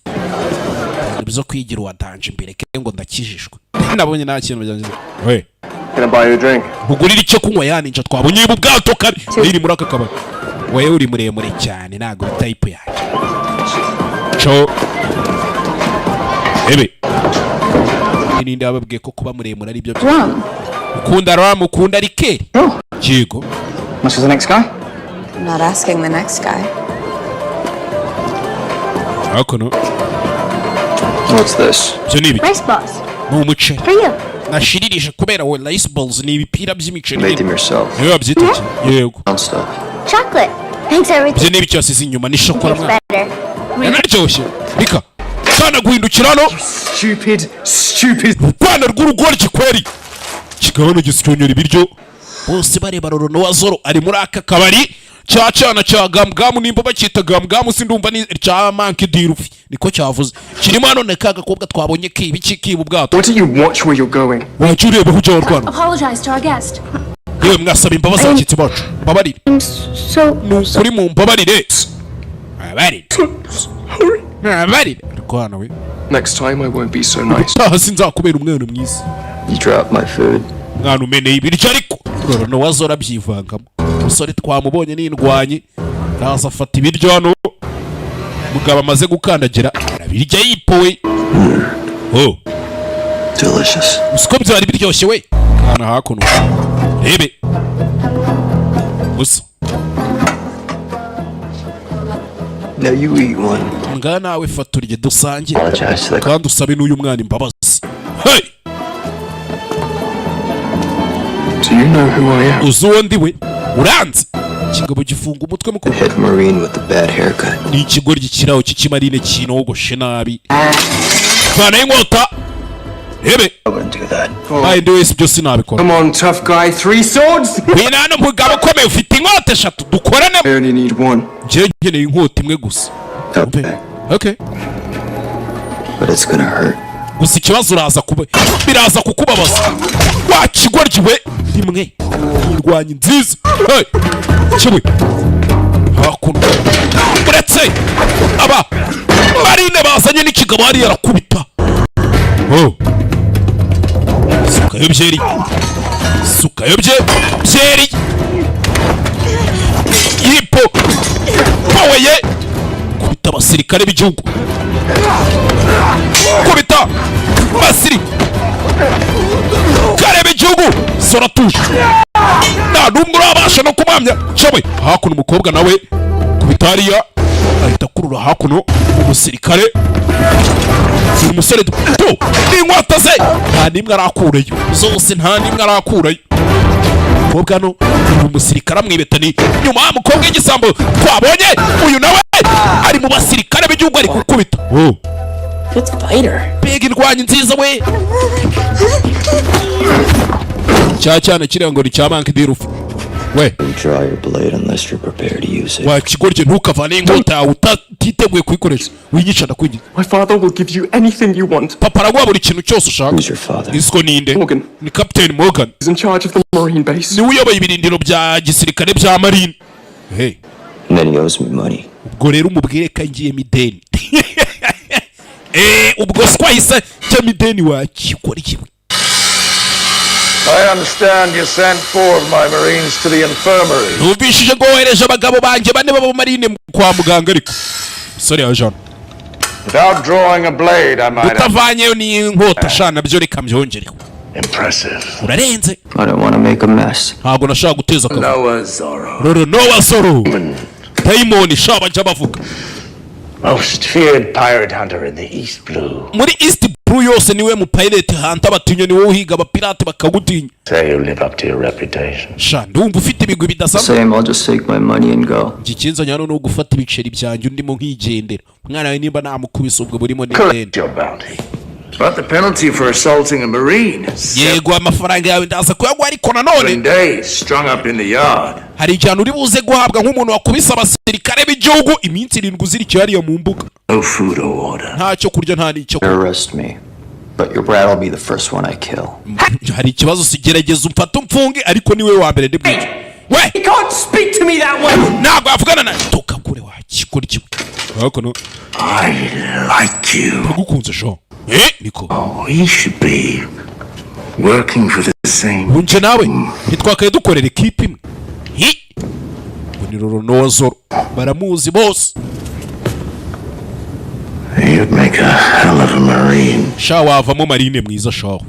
Bizo kwigira wadanje imbere ke ngo ndakijishwe. Nabonye nta kintu byanjye. We. Can I buy you a drink? Ugurira icyo kunywa yaninja twabonye mu bwato kari. Iri muri aka kabari. Wewe uri muremure cyane ntago type yanjye. Cho. Ebe. Nini ndababwiye ko kuba muremure ari byo. Ukunda ram ukunda rikeri. Yego. Much as the next guy? I'm not asking the next guy. Hakuno. What's this? Race boss. umuceri For you. nashiririje kubera we rice balls ni ibipira by'imiceri Made them yourself. yewe byitiki yego Brown stuff. Chocolate. Makes everything bye nibi cyose inyuma ni shokora taste better. naryoshye rika kana guhindukira hano Stupid. rwana rw'urugoryi kweri kigabano gisyonyora ibiryo bose bareba Roro wa Zoro ari muri aka kabari cyacana cya gamgamu nimba bakita gamgamu sindumva ni cya manke dirufi niko cyavuze kirimo hano ne kaga kobwa twabonye kibiki kibu bwato Why don't you watch where you're going? wajuriye bahujya rwano Apologize to our guest. yewe mwasaba imbabazi abakitsi bacu babarire So kuri mu mbabarire babarire rwana we Next time I won't be so nice. taha sinzakubera umwana mwiza You dropped my food. mwana umeneye ibiryo ariko Roro wa Zoro abyivangamo umusore twamubonye n'indwanyi naza afata ibiryo hano mugabo amaze gukandagira arabirya yipowe oh Delicious. usiko byari biryoshye we kana hakuno rebe gusa Now you eat one. ngaha nawe fata urye dusange Apologize to the kandi usabe n'uyu mwana imbabazi hey Do you know who I am? uzi uwo ndi we uranze ikigabo gifunga umutwe The head marine with the bad haircut. ni ikigoryi kiraho cy'ikimarine kinogoshe nabi kana inkota rebe I wouldn't do that. bayi ndi wese ibyo sinabikora Come on, tough guy. 3 swords? wina hano mugabo ukomeye ufite inkota eshatu dukorane I only need one. njyewe nkeneye inkota imwe gusa Okay. okay But it's gonna hurt. gusa ikibazo biraza kukubabaza wa kigoryi we rimwe indwanyi nziza hey kimwe hakuno uretse aba marine bazanye n'ikigabo hariya arakubita oh sukayo byeri yipo poweye kubita abasirikare b'igihugu kubita basiri kareba igihugu soratuje nta n'umwe urabasha no kumwamya cyawe hakuno umukobwa nawe kubita hariya ahita akurura hakuno umusirikare uyu musore duto n'inkota ze nta n'imwe arakurayo zose nta n'imwe arakurayo umukobwa hano uyu musirikare amwibetani nyuma y'umukobwa w'igisambo twabonye uyu nawe ari mu basirikare b'igihugu ari gukubita Let's fight her. mbega indwanyi nziza we cya cyane kiriya ngo ni cya manke dirufi we Draw your blade unless you're prepared to use it. wa kigoryi ntukavane inkota yawe utiteguye kuyikoresha winyica ndakwigira My father will give you anything you want. papa araguha buri kintu cyose ushaka Who's your father? isiko ninde Morgan. ni Captain Morgan He's in charge of the Marine base. niwe uyoboye ibirindiro bya gisirikare bya marine hey And then he owes me money. ubwo rero umubwire ko ngiyemo ideni ubwo twahise cyamo ideni wakikora ikiwe I understand you sent 4 of my Marines to the infirmary. numvishije ngo wohereje abagabo banjye bane baba marine kwa muganga ariko sorry ajana Without drawing a blade, I might have. utavanyeyo n'inkota shana byo reka mbyongereho Impressive. urarenze I don't want to make a mess. ntabwo nashaka guteza akavuyo Noah Zorro. Roro Noah Zoro Daimoni shaba njya bavuga Most feared pirate hunter in the East Blue. muri East Blue yose niwe mu pirate hunter batinya niwe uhiga abapirate bakagutinya Say you live up to your reputation. sha ndumva ufite ibigwi bidasanzwe Same, I'll just take my money and go. ikinzanya hano no gufata ibiceri byanjye ndimo nkigendera umwana wawe nimba namukubise ubwo burimo n'ideni Collect your bounty. But the penalty for assaulting a Marine is yego amafaranga yawe ndaza kuyaguha ariko nanone 7 days strung up in the yard. hari igihano uri buze guhabwa nk'umuntu wakubise abasirikare b'igihugu iminsi 7 uzirikiye hariya mu mbuga No food or water. nta cyo kurya nta n'icyo kunywa Arrest me. But your brat will be the first one I kill. hari ikibazo sigerageza umfate umfunge ariko niwe wa mbere ndibwije we You can't speak to me that way! ntabwo yavugana na toka kure wakikora ikiwe hakuno I like you. nagukunze sho niko We should be working for the same. bunje nawe ntitwakaye dukorera ikipe imwe ni Roro Noah Zoro baramuzi bose You'd make a hell of a Marine. sha wavamo marine mwiza shaho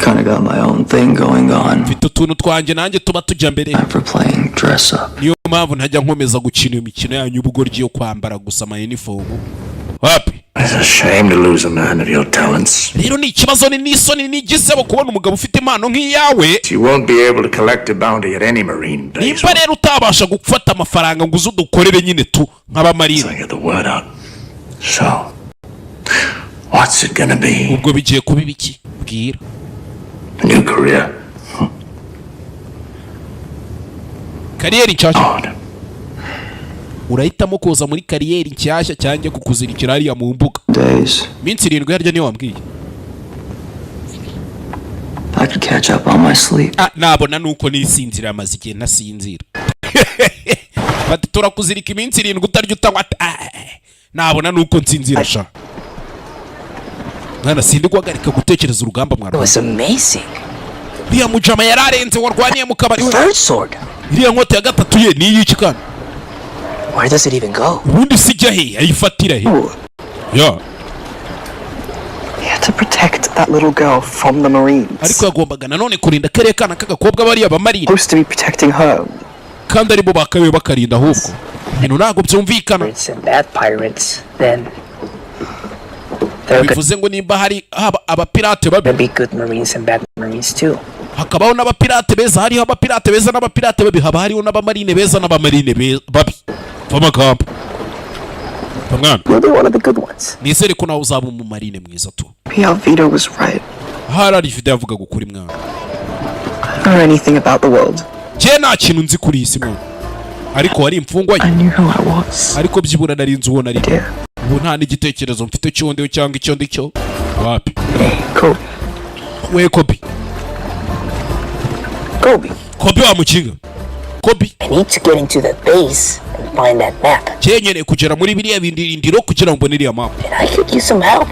Kinda got my own thing going on. mfite utuntu twanjye nanjye tuba tujya mbere For playing dress up. niyo mpamvu ntajya nkomeza gukina iyo mikino yanyu ubugoryi yo kwambara gusa ama uniform wapi It's a shame to lose a man of your talents. rero ni ikibazo n'isoni n'igisebo kubona umugabo ufite impano nk'iyawe. You won't be able to collect a bounty at any marine base. Nimba rero utabasha gufata amafaranga ngo uzudukorere nyine tu nk'abamarine. I get the word out. So, what's it gonna be? Ubwo bigiye kuba ibiki? Bwira. A new career. Kariyeri nshyashya. Urahitamo kuza muri kariyeri nshyashya cyangwa kukuzirikira hariya mu mbuga. Minsi 7 harya niyo wambwiye. I could catch up on my sleep. Nabona nuko nisinzira amaze igihe ntasinzira. Bati turakuzirika iminsi 7 utarya utanywa. Nabona nuko nsinzira sha. Mwana sindi guhagarika gutekereza urugamba mwana. It was amazing. Biya mujama yararenze warwaniye mu kabari. Third sword. Iriya nkota ya gatatu ye ni iki kana? Where does it even go? Ubundi sijya he ayifatira he. Yeah. He had to protect that little girl from the Marines. Ariko yagombaga nanone kurinda kare kana kagakobwa bari abamarine. Supposed to be protecting her. Kandi aribo bakawe bakarinda ahubwo. Ibintu ntago byumvikana. And bad pirates, then bivuze ngo nimba hari abapirate babi. There'll be good Marines and bad Marines too. Hakabaho n'abapirate beza, hariho abapirate beza n'abapirate babi, haba hariho n'abamarine beza n'abamarine babi. Vamagambo. Pamwana. You'll be one of the good ones. Nizere ko nawe uzaba umumarine mwiza tu. Vito was right. Harari Vito yavuga gukuri mwana. I don't know anything about the world. Je nta kintu nzi kuri isi mwana. Ariko wari imfungwa ye. I knew who I was. Ariko byibura nari nzi ubona ari. Ubu nta n'igitekerezo mfite cyondeyo cyangwa icyo ndicyo. Wapi? Kobe. We Kobe. Kobe wa mukinga. Kobe. I need to get into the base and find that map. Cyenyere kugera muri biriya bindiro kugira ngo mbone iriya map. And I could use some help.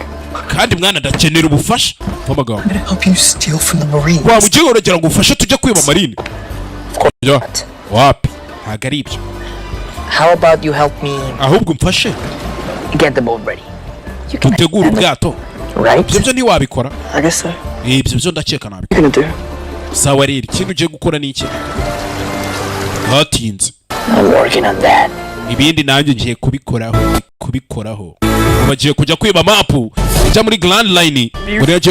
Kandi mwana ndakenera ubufasha. Vamagambo. I'm gonna help you steal from the Marines. Wa mukinga uragera ngo ufashe tujye kwiba marine. Wapi? Ntago ari ibyo. How about you help me? Ahubwo mfashe. Get the boat ready. You can utegura ubwato. Right? Ibyo ntiwabikora. I guess so. Ibyo ndakeka nabikora. What are you gonna do? Sawa rero ikintu ugiye gukora ni iki? Hatinze. I'm working on that. Ibindi nanjye ngiye kubikoraho. Bagiye kujya kwiba mapu. Ujya muri Grand Line.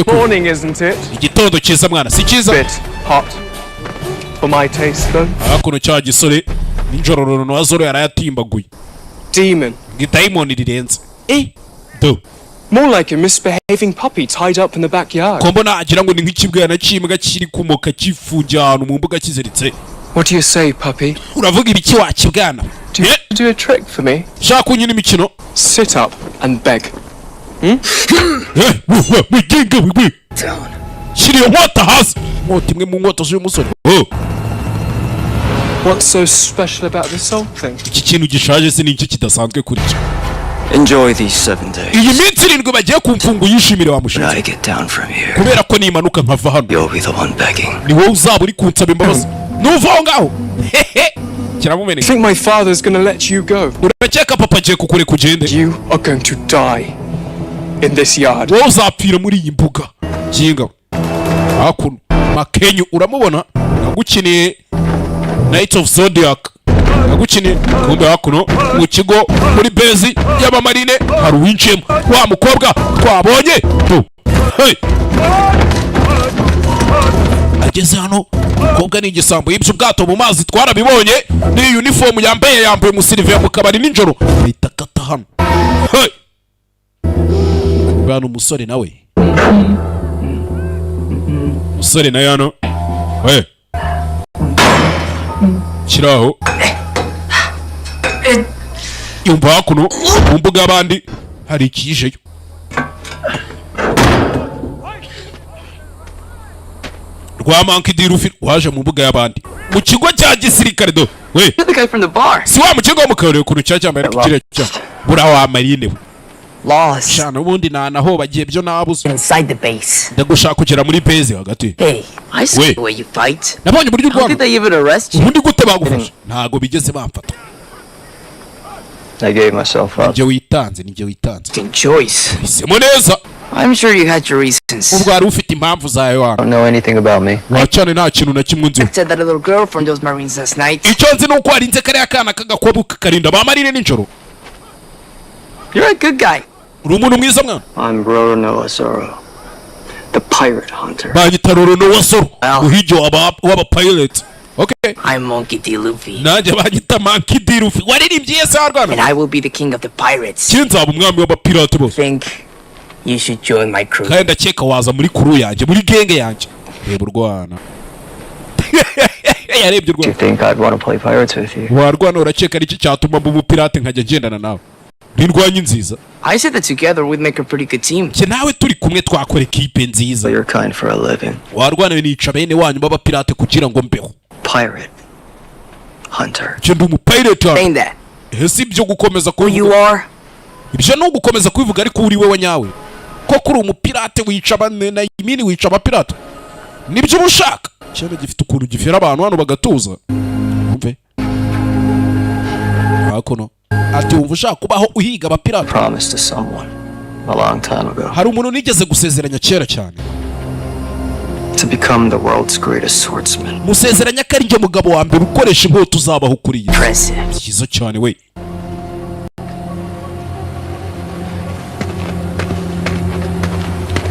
Morning, isn't it? Igitondo cyiza mwana, si cyiza? Bit hot for my taste though. Hakuno cya gisore ninjoro rono wazoro yarayatimbaguye. Demon. Diamond rirenze. Do. More like a misbehaving puppy tied up in the backyard. Kombona agira ngo ni nk'ikibwana cy'imbwa kiri kumoka kifungiye ahantu mu mbuga kiziritse. What do you say, puppy? Uravuga ibiki wakibwana? Do you do a trick for me? Shaka kunyina imikino. Sit up and beg. Down. Shiriyo nkota hasi. Nkota imwe mu nkota z'uyu musore. What's so special about this whole thing? Iki kintu gishaje se n'iki kidasanzwe kuri cyo. Enjoy these 7 days. Iyi minsi 7 bagiye kumfunga yishimire wa mushinga. I get down from here. Kubera ko nimanuka nkava hano. You'll be the one begging. Ni wowe uzaba uri kunsaba imbabazi. Nuvaho ngaho. Kiramumenye. I think my father's gonna let you go. Urakeka papa agiye kukure kugende. You are going to die in this yard. Wowe uzapfira muri iyi mbuga. Kinga. Hakuno. Makenyu uramubona? Nagukiniye Night of Zodiac. Nagukiniye kumbe hakuno mu kigo muri base y'abamarine hari uwinjiyemo wa mukobwa twabonye. Hey. Ageze hano umukobwa ni igisambo y'ibyo ubwato mu mazi twarabibonye ni uniform yambaye umusirive mu kabari ninjoro ahita kata hano. Hey. Bano umusore nawe. Umusore nawe hano. We. Kiraho. Yumva hakuno mu mbuga y'abandi hari ikijeyo. Rwa Monkey D Rufi waje mu mbuga y'abandi. Mu kigo cya gisirikare do. We. The guy from the bar. Si wa mu kigo mu kabari kuno cyambaye kikire cya. Bura wa marine we. Lost. Shana ubundi naho bagiye byo nabuze. Inside the base. Ndagushaka kugera muri base hagati. Hey, I see the way you fight. Nabonye buryo How did they even arrest you? Ubundi gute bagufasha? Ntago bigeze bamfata. I gave myself up. Nije witanze. Joyce. Isemo neza. I'm sure you had your reasons. Ubwo ari ufite impamvu zawe wana. Don't know anything about me. Wacane nta kintu na kimwe nzi. I said that a little girl from those Marines last night. Icyo nzi nuko arinze kare akana kagakobwa kakarinda bamarine ninjoro. You're a good guy. uri umuntu mwiza mwana. I'm Roro Noah Zoro, the pirate hunter. Banyita Roro Noah Zoro, uhigi w'aba-pirate. Okay. I'm Monkey D. Luffy. Nanjye banyita Monkey D. Luffy. Waririmbye se Arwana? And I will be the king of the pirates. Kinzaba umwami w'abapirate bose. Think you should join my crew. Kandi ndakeka waza muri crew yanjye, muri genge yanjye. Reba urwana. Yarebye urwana. Do you think I'd want to play pirates with you? Warwana urakeka iki cyatuma mba umupirate nkajya ngendana nawe? Rindwanyi nziza. I said that together we'd make a pretty good team. Cye nawe turi kumwe twakora equipe nziza. You're kind for a living. Warwana nica bene wanyu b'abapirate kugira ngo mbeho. Pirate hunter. Cye ndi umupirate. Saying that. Ese ibyo gukomeza Who you are? Ibyo no gukomeza kwivuga ariko uri wewe nyawe. Ko kuri umupirate wica bane na imini wica abapirate. Nibyo ubushaka. Cyane gifite ukuntu gifira abantu hano bagatuza. Umve. Hakono. Ati umva ushaka kubaho uhiga abapirate. Promised to someone a long time ago. Hari umuntu nigeze gusezeranya kera cyane. To become the world's greatest swordsman. Musezeranya ko ari njye mugabo wa mbere ukoresha inkota uzabaho kuri iyi. Cyiza cyane we.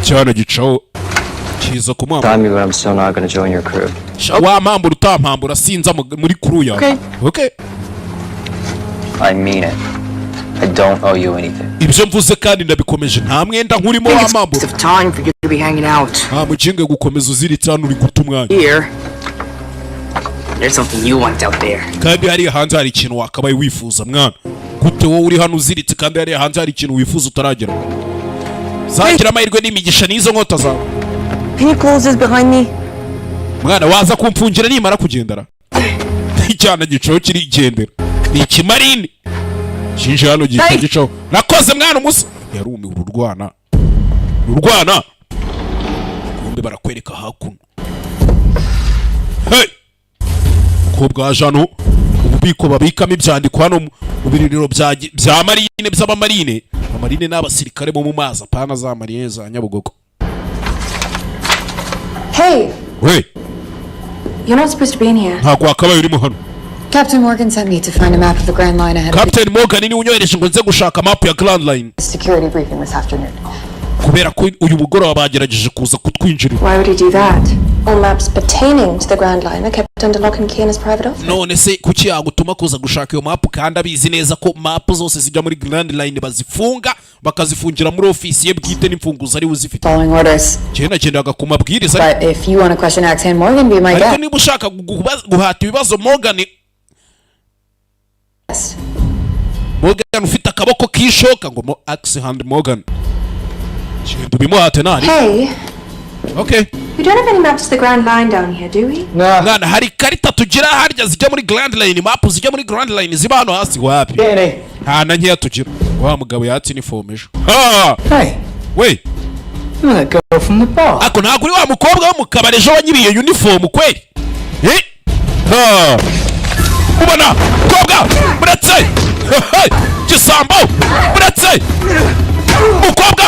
Cyane gicaho. Cyiza ku mama. Time you, but I'm still not going to join your crew. Wa mpambura utampambura sinza muri crew yawe. Okay. I mean it. I don't owe you anything. Ibyo mvuze kandi ndabikomeje nta mwenda nkurimo wa mpambura. It's time for you to be hanging out. Mukinge gukomeza uziritse hano uri guta umwanya. Here. There's something you want out there. Kandi hari hanze hari ikintu wakabaye wifuza mwana. Gute wowe uri hano uziritse kandi hari hanze hari ikintu wifuza utaragera. Zagira amahirwe n'imigisha n'izo nkota zawe. Can you close this behind me? Mwana waza kumfungira nimara kugendera. Icyana gicaho kiri igendera. Ni ikimarine. Shinje hano gita gicaho. Nakoze mwana umusa. Yarumi ururwana. Ururwana. Kumbe barakwereka hakuno. Hey. Kobwa jano. Ububiko babikamo ibyandiko hano mu biriniro bya marine by'abamarine. Amarine n'abasirikare bo mu mazi apana za marine za Nyabugogo. Hey! Hey! You're not supposed to be in here. Ntabwo wakabaye urimo hano. Captain Morgan sent me to find a map of the Grand Line ahead Captain Morgan ni unyohereje ngo nze gushaka map ya Grand Line. Security briefing this afternoon. Kubera ko uyu mugoroba bagerageje kuza kutwinjirira. Why would he do that? All maps pertaining to the Grand Line are kept under lock and key in his private office. None se kuki yagutuma kuza gushaka iyo map kandi abizi neza ko map zose zijya muri Grand Line bazifunga bakazifungira muri office ye bwite n'imfunguzo ari uzifite. Following orders. Cyena gendaga ku mabwiriza. But if you want to question Axan Morgan, be my guest. Ariko niba ushaka guhata ibibazo Morgan. Morgan ufite akaboko kishoka ngo Axan Morgan. Cyenda bimuhate nani? Hey. Okay. We don't have any maps to the Grand Line down here, do we? No. Ngana hari karita tugira harya zijya muri Grand Line, map zijya muri Grand Line ziba hano hasi wapi? Ha na nkiya tugira. Wa mugabo yatsi ni formation. Ha! Hey. We. You're that girl from the bar. Ako ntabwo uri wa mukobwa wo mukabare ejo wanyibiye uniform kweli? Ha! Ubona mukobwa muretse. Gisambo muretse. Mukobwa.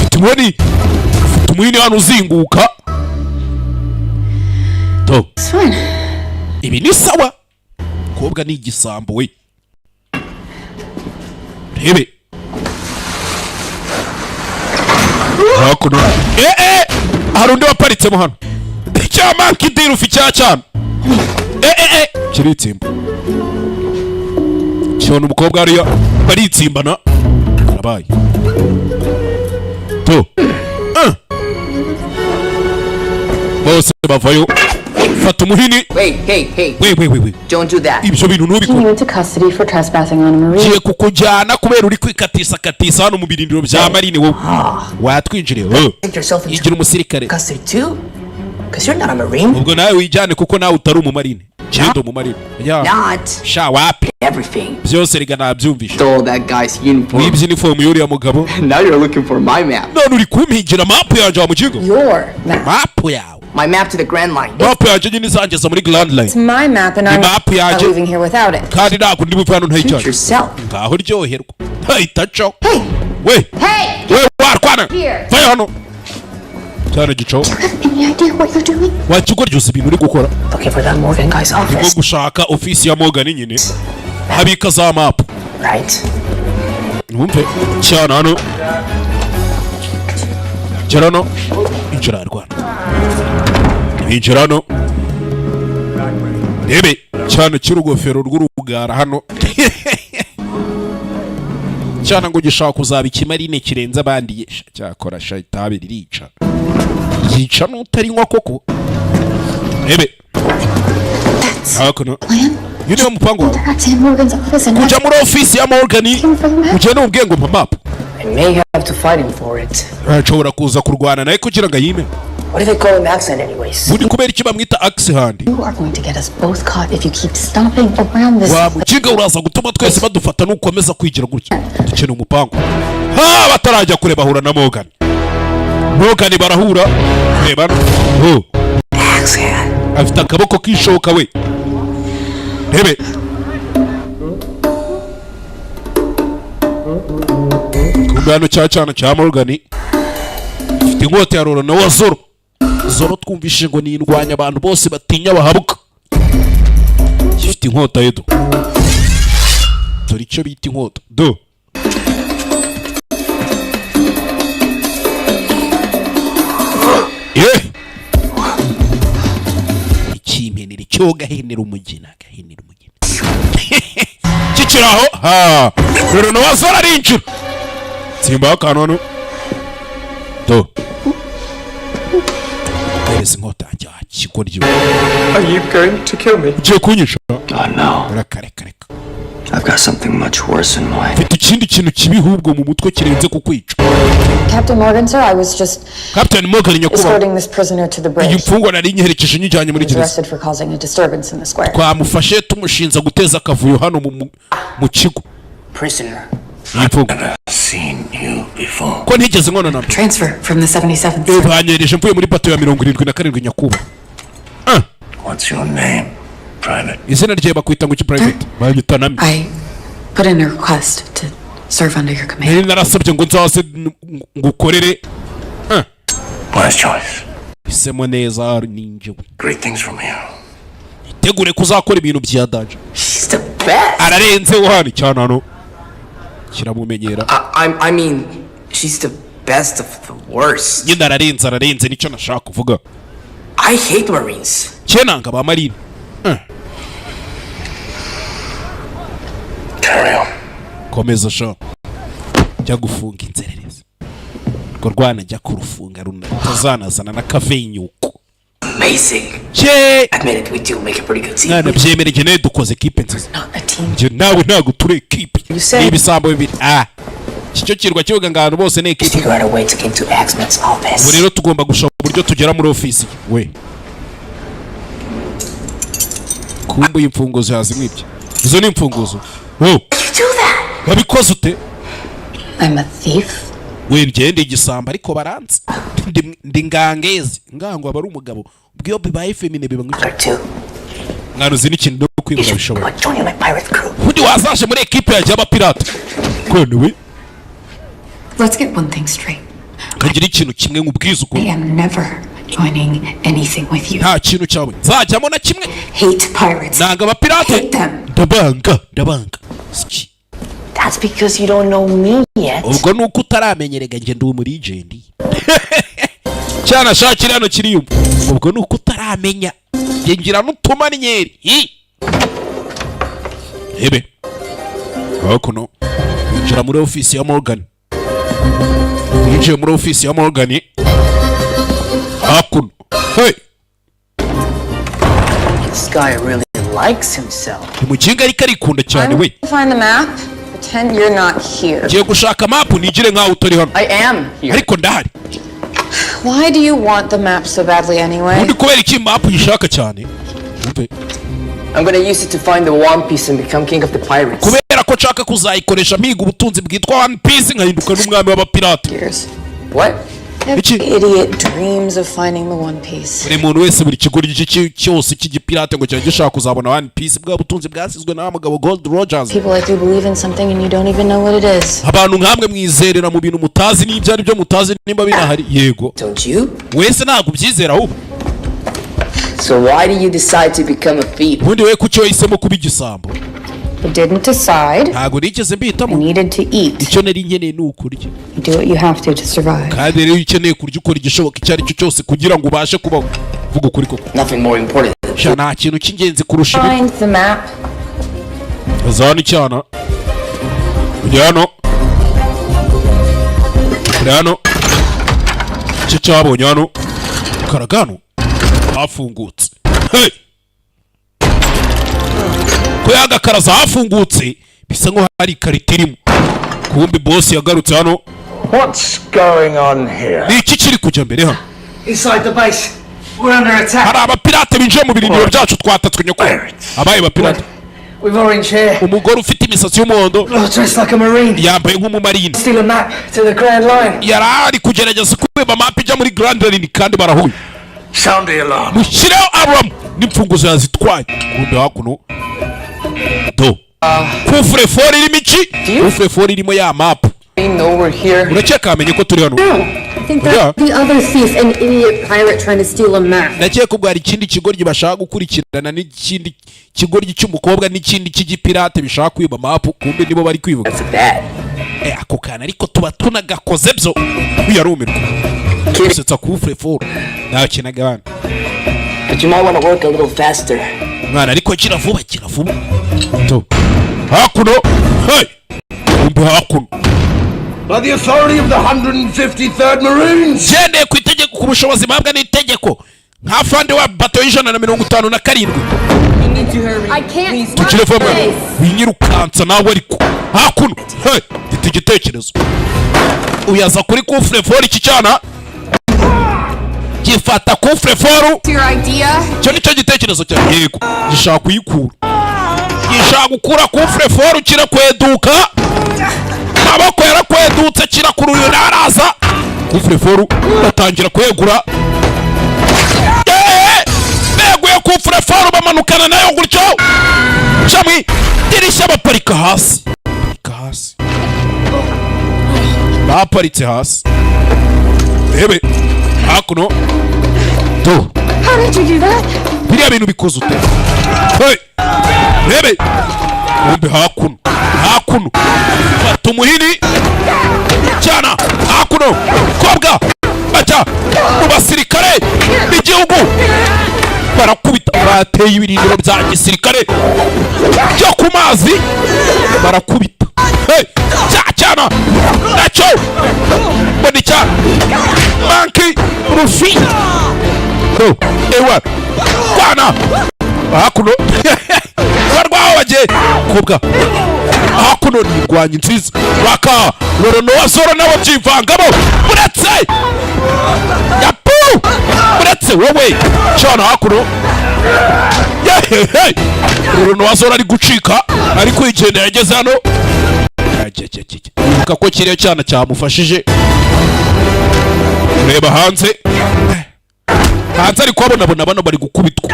Tumoni. Tumwini hano uzinguka. To. Ibi ni sawa. Mukobwa ni igisambo we. Rebe. Hakuno. Hari undi waparitsemo hano. Cyama kidiru ufi cyacana. Kiritsimba. Cyona umukobwa ariya baritsimbana. Arabaye. To. Bose bavayo. Fata umuhini. Wait. Don't do that. Ibyo bintu nubikora. You into custody for trespassing on a marine. Kiye kukujyana kubera uri kwikatisa katisa hano mu birindiro bya marine wowe. Watwinjiriye. Igira umusirikare. Custody too? Because you're not a marine. Ubwo nawe wijyane kuko nawe utari umumarine. Cyendo umumarine. Not. Sha wapi. Everything. Byose riga nabyumvisha. Stole that guy's uniform. Wibye uniform yuriya mugabo. Now you're looking for my map. None uri kumpigira map yanjye wa mukigo. Your map. Map yawe. My map to the Grand Line. Map yanjye nyine izangeza muri Grand Line. It's my map and I'm not leaving here without it. Kandi ntabwo ndi buve hano ntayijyanye. Yourself. Ngaho ryoherwa. Itacho. Hey. We. Hey. We warwana. Here. Vayo hano. Cyane gico. Do you have any idea what you're doing? Wakigo ryose ibintu uri gukora. Looking for that Morgan guy's office. Ngo gushaka office ya Morgan nyine. Habika za map. Right. Wumve cyane hano. Gerano. Injira Rwanda. Injira hano. Rebe cyane cy'urugofero rw'urugara hano. Cyane ngo gishaka kuzaba ikimarine kirenza abandi yesha cyakora shayitabe ririca. Yica n'utari nkwa koko. Rebe. Hakuno. Yune mupango wawe. Kuja muri ofisi ya Morgan. Ugenda ubwiye ngo map. I may have to fight him for it. Ashobora kuza kurwana naye kugira ngo yime. What do they call him accent anyways? Buri kubera iki bamwita accent. You are going to get us both caught if you keep stomping around this. Wa mukinga uraza gutuma twese badufata nukomeza kwigira gutya. Dukeneye umupango. Ha batarajya kure bahura na Morgan. Morgan barahura. Reba. Oh. Accent. Afite akaboko kishoka we. Rebe. Kumbano cyacana cya Morgan. Ifite inkota ya Roro na wa Zoro. Zoro twumvishije ngo ni indwanya abantu bose batinya bahabuka. Ifite inkota yedo. Dore icyo bita inkota. Do. Ikimenera icyo gahenera umugina. Kikiraho. Ha. Rero no wazora rinjira. Simba kanonu. Do. There's inkota ajya kikoryo. Are you going to kill me? Je kunyisha. Oh no. Reka. I've got something much worse in mind. Mfite ikindi kintu kibi hubwo mu mutwe kirenze kukwica. Captain Morgan, sir, I was just Captain Morgan nyakuba. escorting this prisoner to the bridge. Igifungwa nari nyiherekeje nyijanye muri He was gereza. arrested for causing a disturbance in the square. Twamufashe tumushinza guteza akavuyo hano mu kigo. Prisoner. Igifungwa. Seen you before. Ko ntigeze nkona na. Transfer from the 77th. Banyereje mvuye muri bato ya 77 nyakuba. What's your name, Private? Izina rye bakwita ngo ki private. Bayitanami. I put in a request to serve under your command. Nari narasabye ngo nzase ngukorere. Wise choice. Isemo neza ninje. Great things from here. Tegure kuzakora ibintu bya danger. She's the best. Ararenze uhani cyane hano. Kiramumenyera. I mean, she's the best of the worst. Nyine ararenze nicyo nashaka kuvuga. I hate Marines. Cyenanga ba Marine. Carry on. Komeza sha. Jya gufunga inzererezi. Ngo rwana jya kurufunga runatazanazana na kavenyuko. Amazing. Che. Admit it, we do make a pretty good team. Nana byemereje ne dukoze equipe nziza. Not a team. Je nawe ntago ture equipe. Ibisambo bibiri. Cyo kirwa cyoga ngano bose ne equipe. Figure out a way to get to Axman's office. Rero tugomba gushaka uburyo tugera muri office we. Kumbu imfunguzo yazimwibye. Izo ni imfunguzo. Oh. You do that? Babikoze ute? I'm a thief. We ngende igisamba ariko baranze. Ndi ngangezi. Ngango abari umugabo. Ubwiyo bibaye femine biba ngicyo. Ngano zini ikintu no kwibura bishobora. Join my pirate crew. Undi wazaje muri equipe ya jaba pirate. Kone we. Let's get one thing straight. Kagira ikintu kimwe nkubwiza uko. I am never joining anything with you. Nta kintu cyawe. Nzajyamo na kimwe. Hate pirates. Nanga ba pirate. Hate them. Ndabanga. Ski. That's because you don't know me yet. Ubwo nuko utaramenyerega nge ndi muri agent. Cyana shakira hano kiriyum. Ubwo nuko utaramenya. Ngira n'utumanyeri. Ebe. Hakuno. Injira muri office ya Morgan. Injira muri office ya Morgan. Hakuno. Hey. This guy really likes himself. Umukinga ariko arikunda cyane we. Find the map. Pretend you're not here. Giye gushaka map nigire nkaho utari hano. I am here. Ariko ndahari. Why do you want the map so badly anyway? Undi kubera iki map yishaka cyane? I'm gonna use it to find the One Piece and become king of the pirates. Kubera ko nshaka kuzayikoresha miga ubutunzi bwitwa One Piece nkahinduka n'umwami w'abapirate. What? Every idiot dreams of finding the One Piece. Buri muntu wese buri kigori cyose cy'igipirate ngo cyane gishaka kuzabona One Piece bwa butunzi bwasizwe na mugabo Gold Rogers. People like you believe in something and you don't even know what it is. Abantu nkamwe mwizerera mu bintu mutazi n'ibyo ari byo mutazi nimba binahari. Yego. Don't you? Wese ntabwo byizera ahubwo. So why do you decide to become a thief? Ubundi we kucyo yahisemo kuba igisambo? I didn't decide. ntago nigeze I mbihitamo. needed to eat. Icyo nari nkeneye ni ukurya. You do what you have to survive. kandi rero ukeneye kurya ukora igishoboka icyo ari cyo cyose kugira ngo ubashe kubaho. Vuga ukuri koko. Nothing more important. Nta kintu cy'ingenzi kurusha ibi. Find the map. Azana icyana. Kujya hano. Kujya hano. Icyo cyabonye hano. Karagano. Hafungutse. Hey! Ko yagakaraza hafungutse bisa nko hari ikarita irimo. Kumbe boss yagarutse hano. What's going on here? Ni iki kiri kujya mbere hano? Inside the base. We're under attack. Hari abapirate binjiye mu birindiro byacu twatatswe nyoko. Abaye bapirate. With orange hair. Umugore ufite imisatsi y'umuhondo. Dressed like a marine. Yambaye nk'umumarine. Steal a map to the Grand Line. Yarari kugerageza kwiba map ijya muri Grand Line kandi barahuye. Sound the alarm. Mushireho alarm n'imfunguzo yazitwaye. Kumbe hakuno. Do. Kufure fori irimo iki? Kufure fori irimo ya map. You know we're here. Uraceka amenye ko turi hano. I think that's the other thief, an idiot pirate trying to steal a map. Nakeka ubwo hari ikindi kigoryi bashaka gukurikirana n'ikindi kigoryi cy'umukobwa n'ikindi cy'igipirate bishaka kwiba map kumbe nibo bari kwibuka. That's bad. Ako kana ariko tuba tunagakoze byo. Uyarumirwa. Kusetsa kufure fori. Nawe kinagabana. But you might want to work a little faster. Mwana ariko kira vuba. To. Hakuno. Hey. Kumbe hakuno. By the authority of the 153rd Marines. Jene ku itegeko ku bushobozi babwa n'itegeko. Nka fande wa bato y'157. I can't. Tukire vuba. Winyirukansa nawe ariko. Hakuno. Hey. Mfite igitekerezo. Uyaza kuri kufure fori iki cyana. Gifata kufure foru. Your idea? Cyo nicyo gitekerezo cya yego. Gishaka kuyikura. Gishaka gukura kufure foru kira kweduka. Maboko yarakwedutse kira kuri uyu naraza. Kufure foru batangira kwegura. Beguye kufure foru bamanukana nayo gutyo. Chamwi dirishya baparika hasi. Baparitse hasi. Bebe hakuno. Do. How did you do that? Biriya bintu bikoze ute? Hey! Bebe. Kumbe hakuno. Fata umuhini. Cyana. Hakuno. Kobwa. Baca. Mu basirikare b'igihugu. Barakubita. Bateye ibirindiro bya gisirikare. Cyo ku mazi. Barakubita. Hey! Cyana. Nacho. Boni cyana. Manki. Rufi. No. Ewa. Kwana. Hakuno. Barwaho bagiye. Kobwa. Hakuno nirwanya nziza. Baka. Lorono wasoro nabo byivangamo. Buretse. Yapu. Buretse wowe. Cyana hakuno. Hey. Lorono wasoro ari gucika. Ari kwigendera yageze hano. Ibuka ko kiriya cyana cyamufashije. Reba hanze. Hanze ari kubabona bano bari gukubitwa.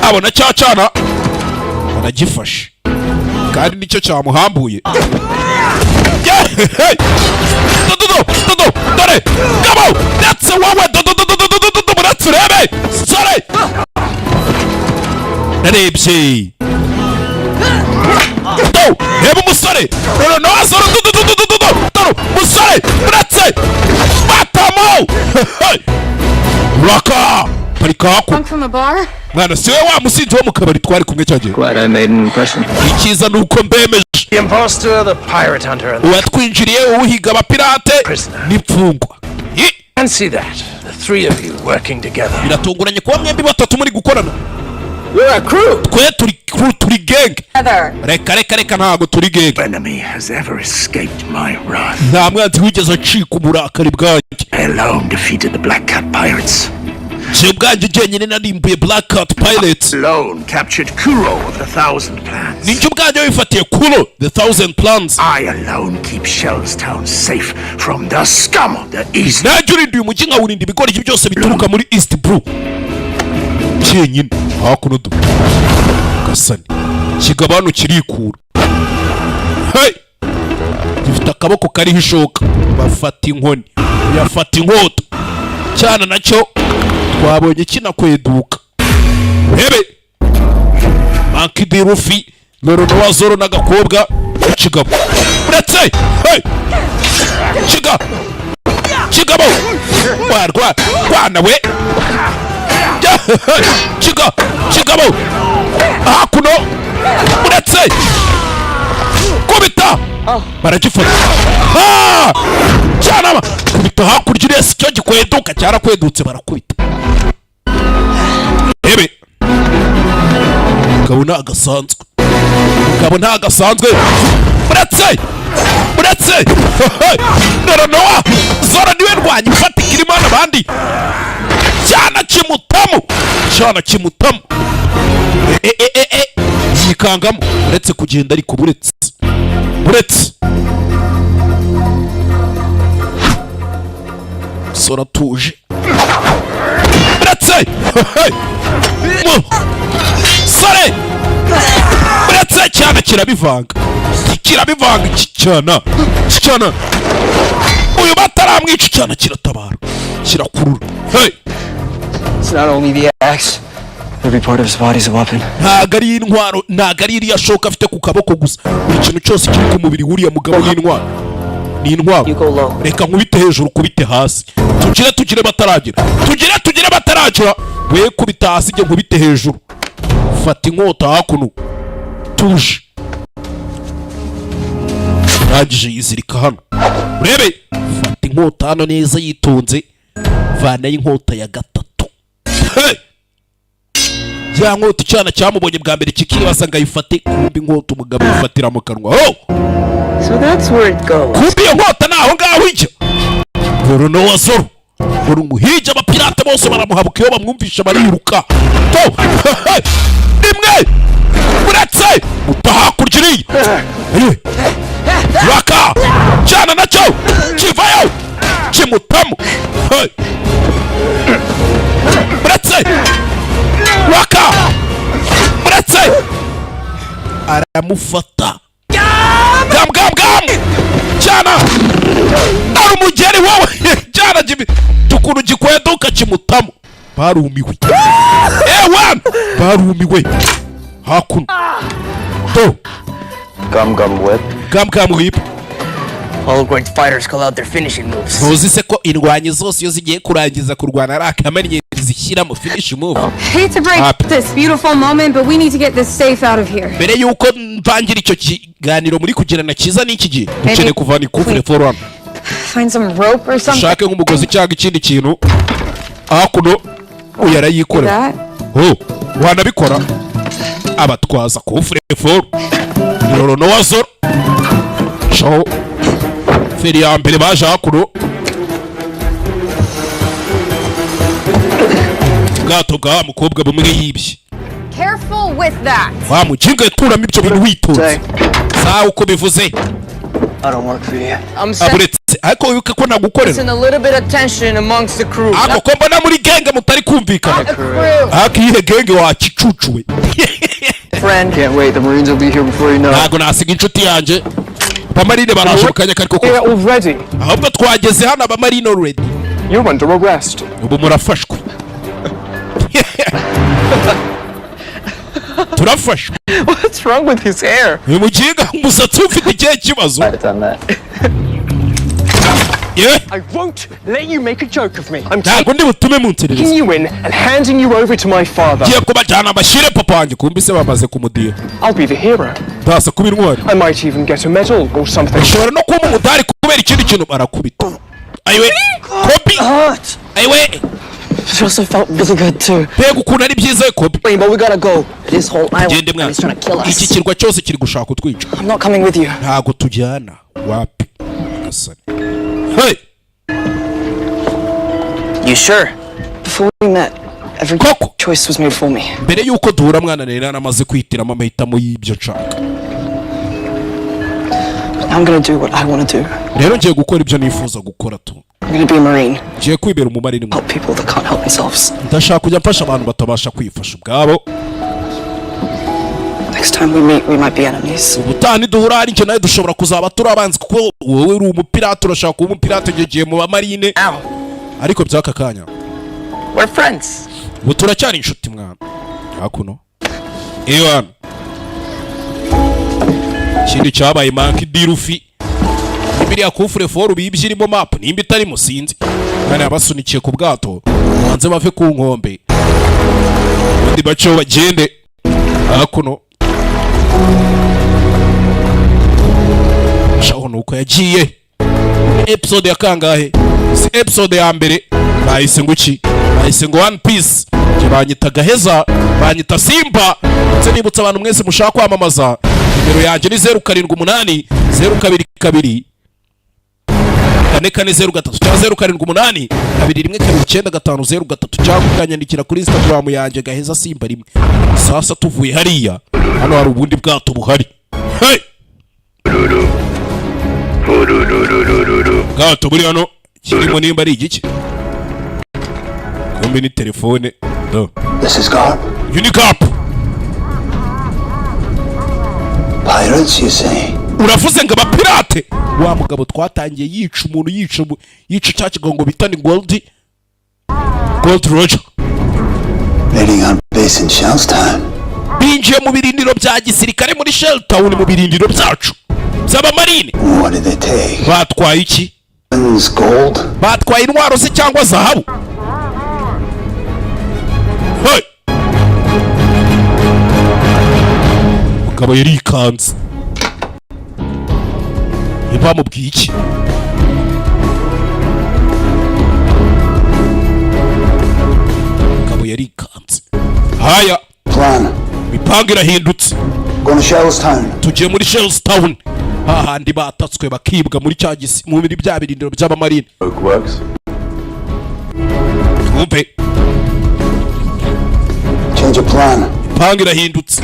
Abona cyacana banagifashe kandi nicyo cyamuhambuye. Dore gabo that's wowe buretse urebe sore narebye reba umusore no azoro musore buretse batamo raka parika Come from a bar? mwana siwe wa musinzi wo mu kabari twari kumwe cyagiye. Glad I made an impression. Ikiza nuko mbemeje. The imposter, the pirate hunter. Uwatwinjiriye uhiga abapirate n'imfungwa. And see that. The three of you working together. Biratunguranye kuba mwembi batatu muri gukorana. We're a crew. Twe turi gang. Reka ntago turi gang. Enemy has ever escaped my wrath. Nta mwanzi wigeze acika uburakari bwanjye. I alone defeated the Black Cat pirates. Je ubwanjye jyenyine narimbuye Black Cat Pirates. Alone captured Kuro of the 1,000 Plans. Ninjye ubwanjye wifatiye Kuro the 1,000 Plans. I alone keep Shellstown safe from the scum of the East. Najye urinda uyu mujyi nkawurinda ibigori byose bituruka muri East Blue. Cyenyine hakuno du gasani kigabano kirikura. Hey! Gifite akaboko kariho ishoka bafata inkoni yafata inkota cyana nacyo twabonye kinakweduka. Bebe Manki de Rufi Nowa Zoro n'agakobwa kigabo uretse hey kigabo warwa kwana we kigabo hakuno uretse kubita baragifata cyana kubita hakurya urese cyo gikweduka cyarakwedutse barakubita ebe gabo n'agasanzwe uretse Nowa Zoro niwe ndwanya ufatika irimo n'abandi cyana kimutamo yikangamo uretse kugenda ariko buretse Zoro atuje uretse sore uretse cyana kirabivanga cyana uyu bataramwica cyana kiratabara kirakurura hey It's not only the axe. Every part of his body is a weapon. ntagari intwaro ntagari iriya shoka afite ku kaboko gusa buri kintu cyose kiri ku mubiri wuriya mugabo ni intwaro reka nkubite hejuru kubite hasi tugire bataragira we kubita hasi njye nkubite hejuru fata inkota hakuno tuje rangije yizirika hano urebe fata inkota hano neza yitonze vana y'inkota ya gatatu ya nkota icyana cyamubonye bwa mbere kikibaza ngo ayifate kumbi inkota umugabo yifatira mu kanwa So that's where it goes. kumbi iyo nkota naho ngaho ijya Nowa Zoro buri umuhigi abapirate bose baramuhabuka iyo bamwumvisha bariruka rimwe uretse utahakurya iriya raka cyana nacyo kivayo kimutamo uretse raka uretse aramufata gam cyana ari umugeri wowe cyana tukuntu gikweduka kimutamo barumiwe barumiwe hakuno Gum whip. All great fighters call out their finishing moves. Ntuzi se ko indwanyi zose iyo zigiye kurangiza kurwana ari akamenyero zishyira mu finish move. Hate to break this beautiful moment, but we need to get this safe out of here. Mbere yuko mvangira icyo kiganiro muri kugirana cyiza n'iki gihe dukeneye kuvana ikufure for one. Find some rope or something. Shake nk'umugozi cyangwa ikindi kintu hakuno uyarayikorera. Wanabikora abatwaza kufure for Nowa Zoro show feri ya mbere baje hakuno gato ga mukobwa bumwe yibye. Careful with that. Wamukinga turamo ibyo bintu witonze sawa uko bivuze. I don't work for you. Aburetse ariko wibuka ko nagukorera. A little bit of tension amongst the crew. Ako ko mbona muri genge mutari kumvikana. Akiye genge wakicucuwe. Friend, can't wait. The Marines will be here before you know. Nago nasiga inshuti yanje. Abamarine barashokanya kariko ko. We're already. Ahubwo twageze hano abamarine already. You're under arrest. Ubu murafashwe. Turafashwe. What's wrong with his hair? Uyu mukinga umusatsi ufite ikihe kibazo? Yeah. I won't let you make a joke of me. I'm taking you in and handing you over to my father. I'll be the hero. I might even get a medal or something. It also felt really good too. Wait, but we gotta go. This whole island is trying to kill us. I'm not coming with you. Hey! You sure? Before we met, every choice was made for me. I'm gonna do what I wanna do. I'm gonna be a Marine. Help people that can't help themselves. Next time we meet, we might be enemies. We're friends. ikindi cyabaye manki dirufi biriya kufure foru bibye irimo map nimba itarimo sinzi kandi abasunikiye ku bwato banze bave ku nkombe ubundi baceho bagende hakuno shaho nuko yagiye episode ya kangahe si episode ya mbere bahise nguki bahise ngo One Piece banyita Gaheza banyita Simba ndetse nibutsa abantu mwese mushaka kwamamaza nimero yanjye ni 078 022 440 cyangwa 078 2129503 cyangwa ukanyandikira kuri Instagram yanjye Gaheza Simba rimwe. Sasa tuvuye hariya hano hari ubundi bwato buhari. Hey! Bwato buri hano kirimo nimba ari igiki? Kumbe ni telefone. No. This is Garp. Unicap. Pirates, you say? Uravuze ngo abapirate wa mugabo twatangiye yica umuntu yica cyakigo ngo bitani Gold Roger Raiding our base in Shellstown. binjiye mu birindiro bya gisirikare muri Shelltown mu birindiro byacu by'abamarine. What did they take? Batwaye iki? Gold? Batwaye intwaro se cyangwa zahabu? Hey! Mugabo yarikanze bamubwiye iki? Mugabo yarikanze. Haya Plan. mipanga irahindutse. Go to Shellstown. Tugiye muri Shellstown hahandi batatswe bakibwa muri cyagisi muri bya birindiro by'abamarine. Works. Twumve Change of plan. mipanga irahindutse.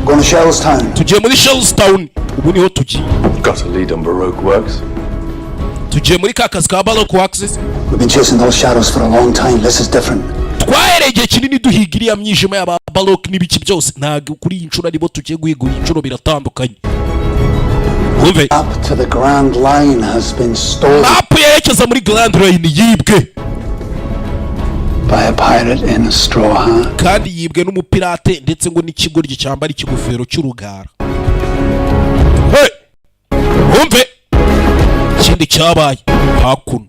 Go to Shellstown. Tugiye muri Shellstown ubu niho tugiye. Got a lead on Baroque Works. Tugiye muri kakazi ka Baroque Works. We've been chasing those shadows for a long time. This is different. Twahereye kinini duhigira ya mwijima ya Baroque n'ibiki byose ntago kuri inshuro aribo tugiye guhigura inshuro biratandukanye. Umve Up to the Grand Line has been stolen map yerekeza muri Grand Line yibwe by a pirate in a straw hat. kandi yibwe n'umupirate ndetse ngo n'ikigoryi cyambara ikigofero cy'urugara. Hey! Umve ikindi cyabaye hakuno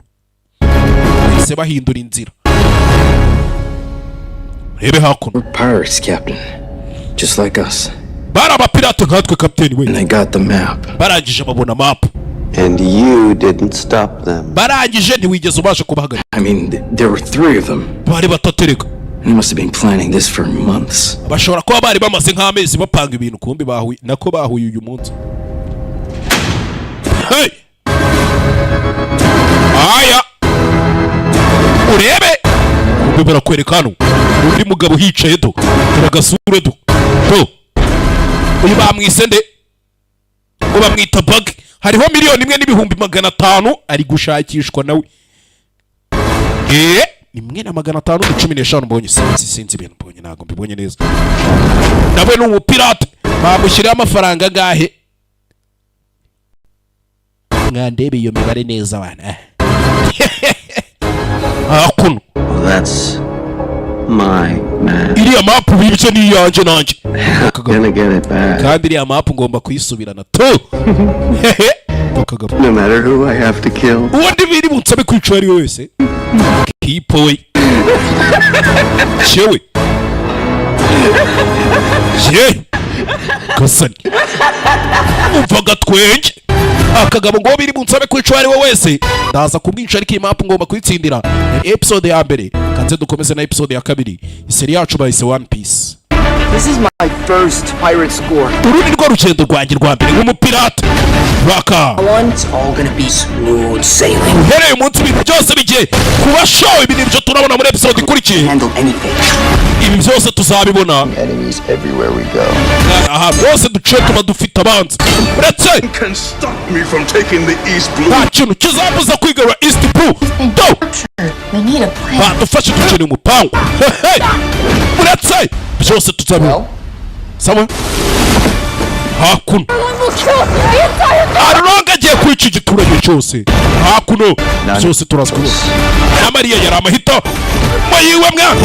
ese bahindura inzira. Rebe hakuno Pirates, Captain. Just like us. bara abapirate nkatwe kapiteni we. And they got the map. Barangije babona map. And you didn't stop them. Barangije ntiwigeze ubasha kubahagarika. I mean, there were 3 of them. Bari batatereka. They must have been planning this for months. Bashobora kuba bari bamaze nk'amezi bapanga ibintu kumbi bahuye nako bahuye uyu munsi. Hey! Aya! Urebe! Kumbi barakwereka hano. Undi mugabo hicaye do. Turagasure do. Do. Uyu bamwise nde? Ngo bamwita Bug. Hariho 1,500,000 ari gushakishwa nawe. Ni 1,515 mbonye sinzi ibintu mbonye ntago mbibonye neza. Nawe ni umupirate bamushyiriye amafaranga gahe. Mwandebe iyo mibare neza bana. Hakuno. Well, that's my man. Iriya map bibye ni yanje nanje. Gonna get it back. Kandi iriya map ngomba kuyisubirana to. No matter who I have to kill. Ubundi biri bunsabe kwica ari wese. Kipoy. Chewe. Je. Kasani. Umvaga twenge. Akagabo ngo biri bunsabe kwica ari wese. Ndaza kumwica ariko map ngomba kuyitsindira. Episode ya mbere. Kanze dukomeze na episode ya kabiri. Iseri yacu bahise One Piece. This is my first pirate score. Uru ni rwo rugendo rwanjye rwa mbere nk'umupirate. Raka. It's all gonna be smooth sailing. Uhereye umunsi ibintu byose bigiye kuba show. Ibi nibyo turabona muri episode ikurikiye. Handle anything. Ibi byose tuzabibona. Enemies everywhere we go. Aha bose duce tuba dufite abanzi. Uretse Can stop me from taking the East Blue. nta kintu kizabuza kwigarura East Blue. Do. We need a plan. Badufashe dukeneye umupangu. Uretse byose tuzabibona. Sawa? Hakuno. Aronga agiye kwica igiturage cyose. Hakuno byose turazwiho. Ya Mariya yari amahito. Mayiwe mwa.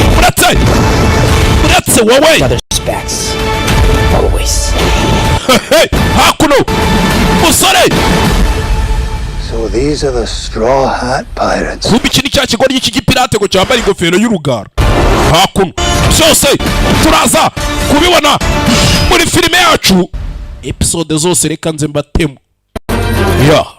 Uretse wowe. Backs. Always. hakuno musore. So these are the straw hat pirates. Kumbi iki ni cya kigoryi cy'igipirate ngo cyambara ingofero y'urugara. Hakuno byose turaza kubibona muri filime yacu episode zose, reka nze mbatemo. Yeah.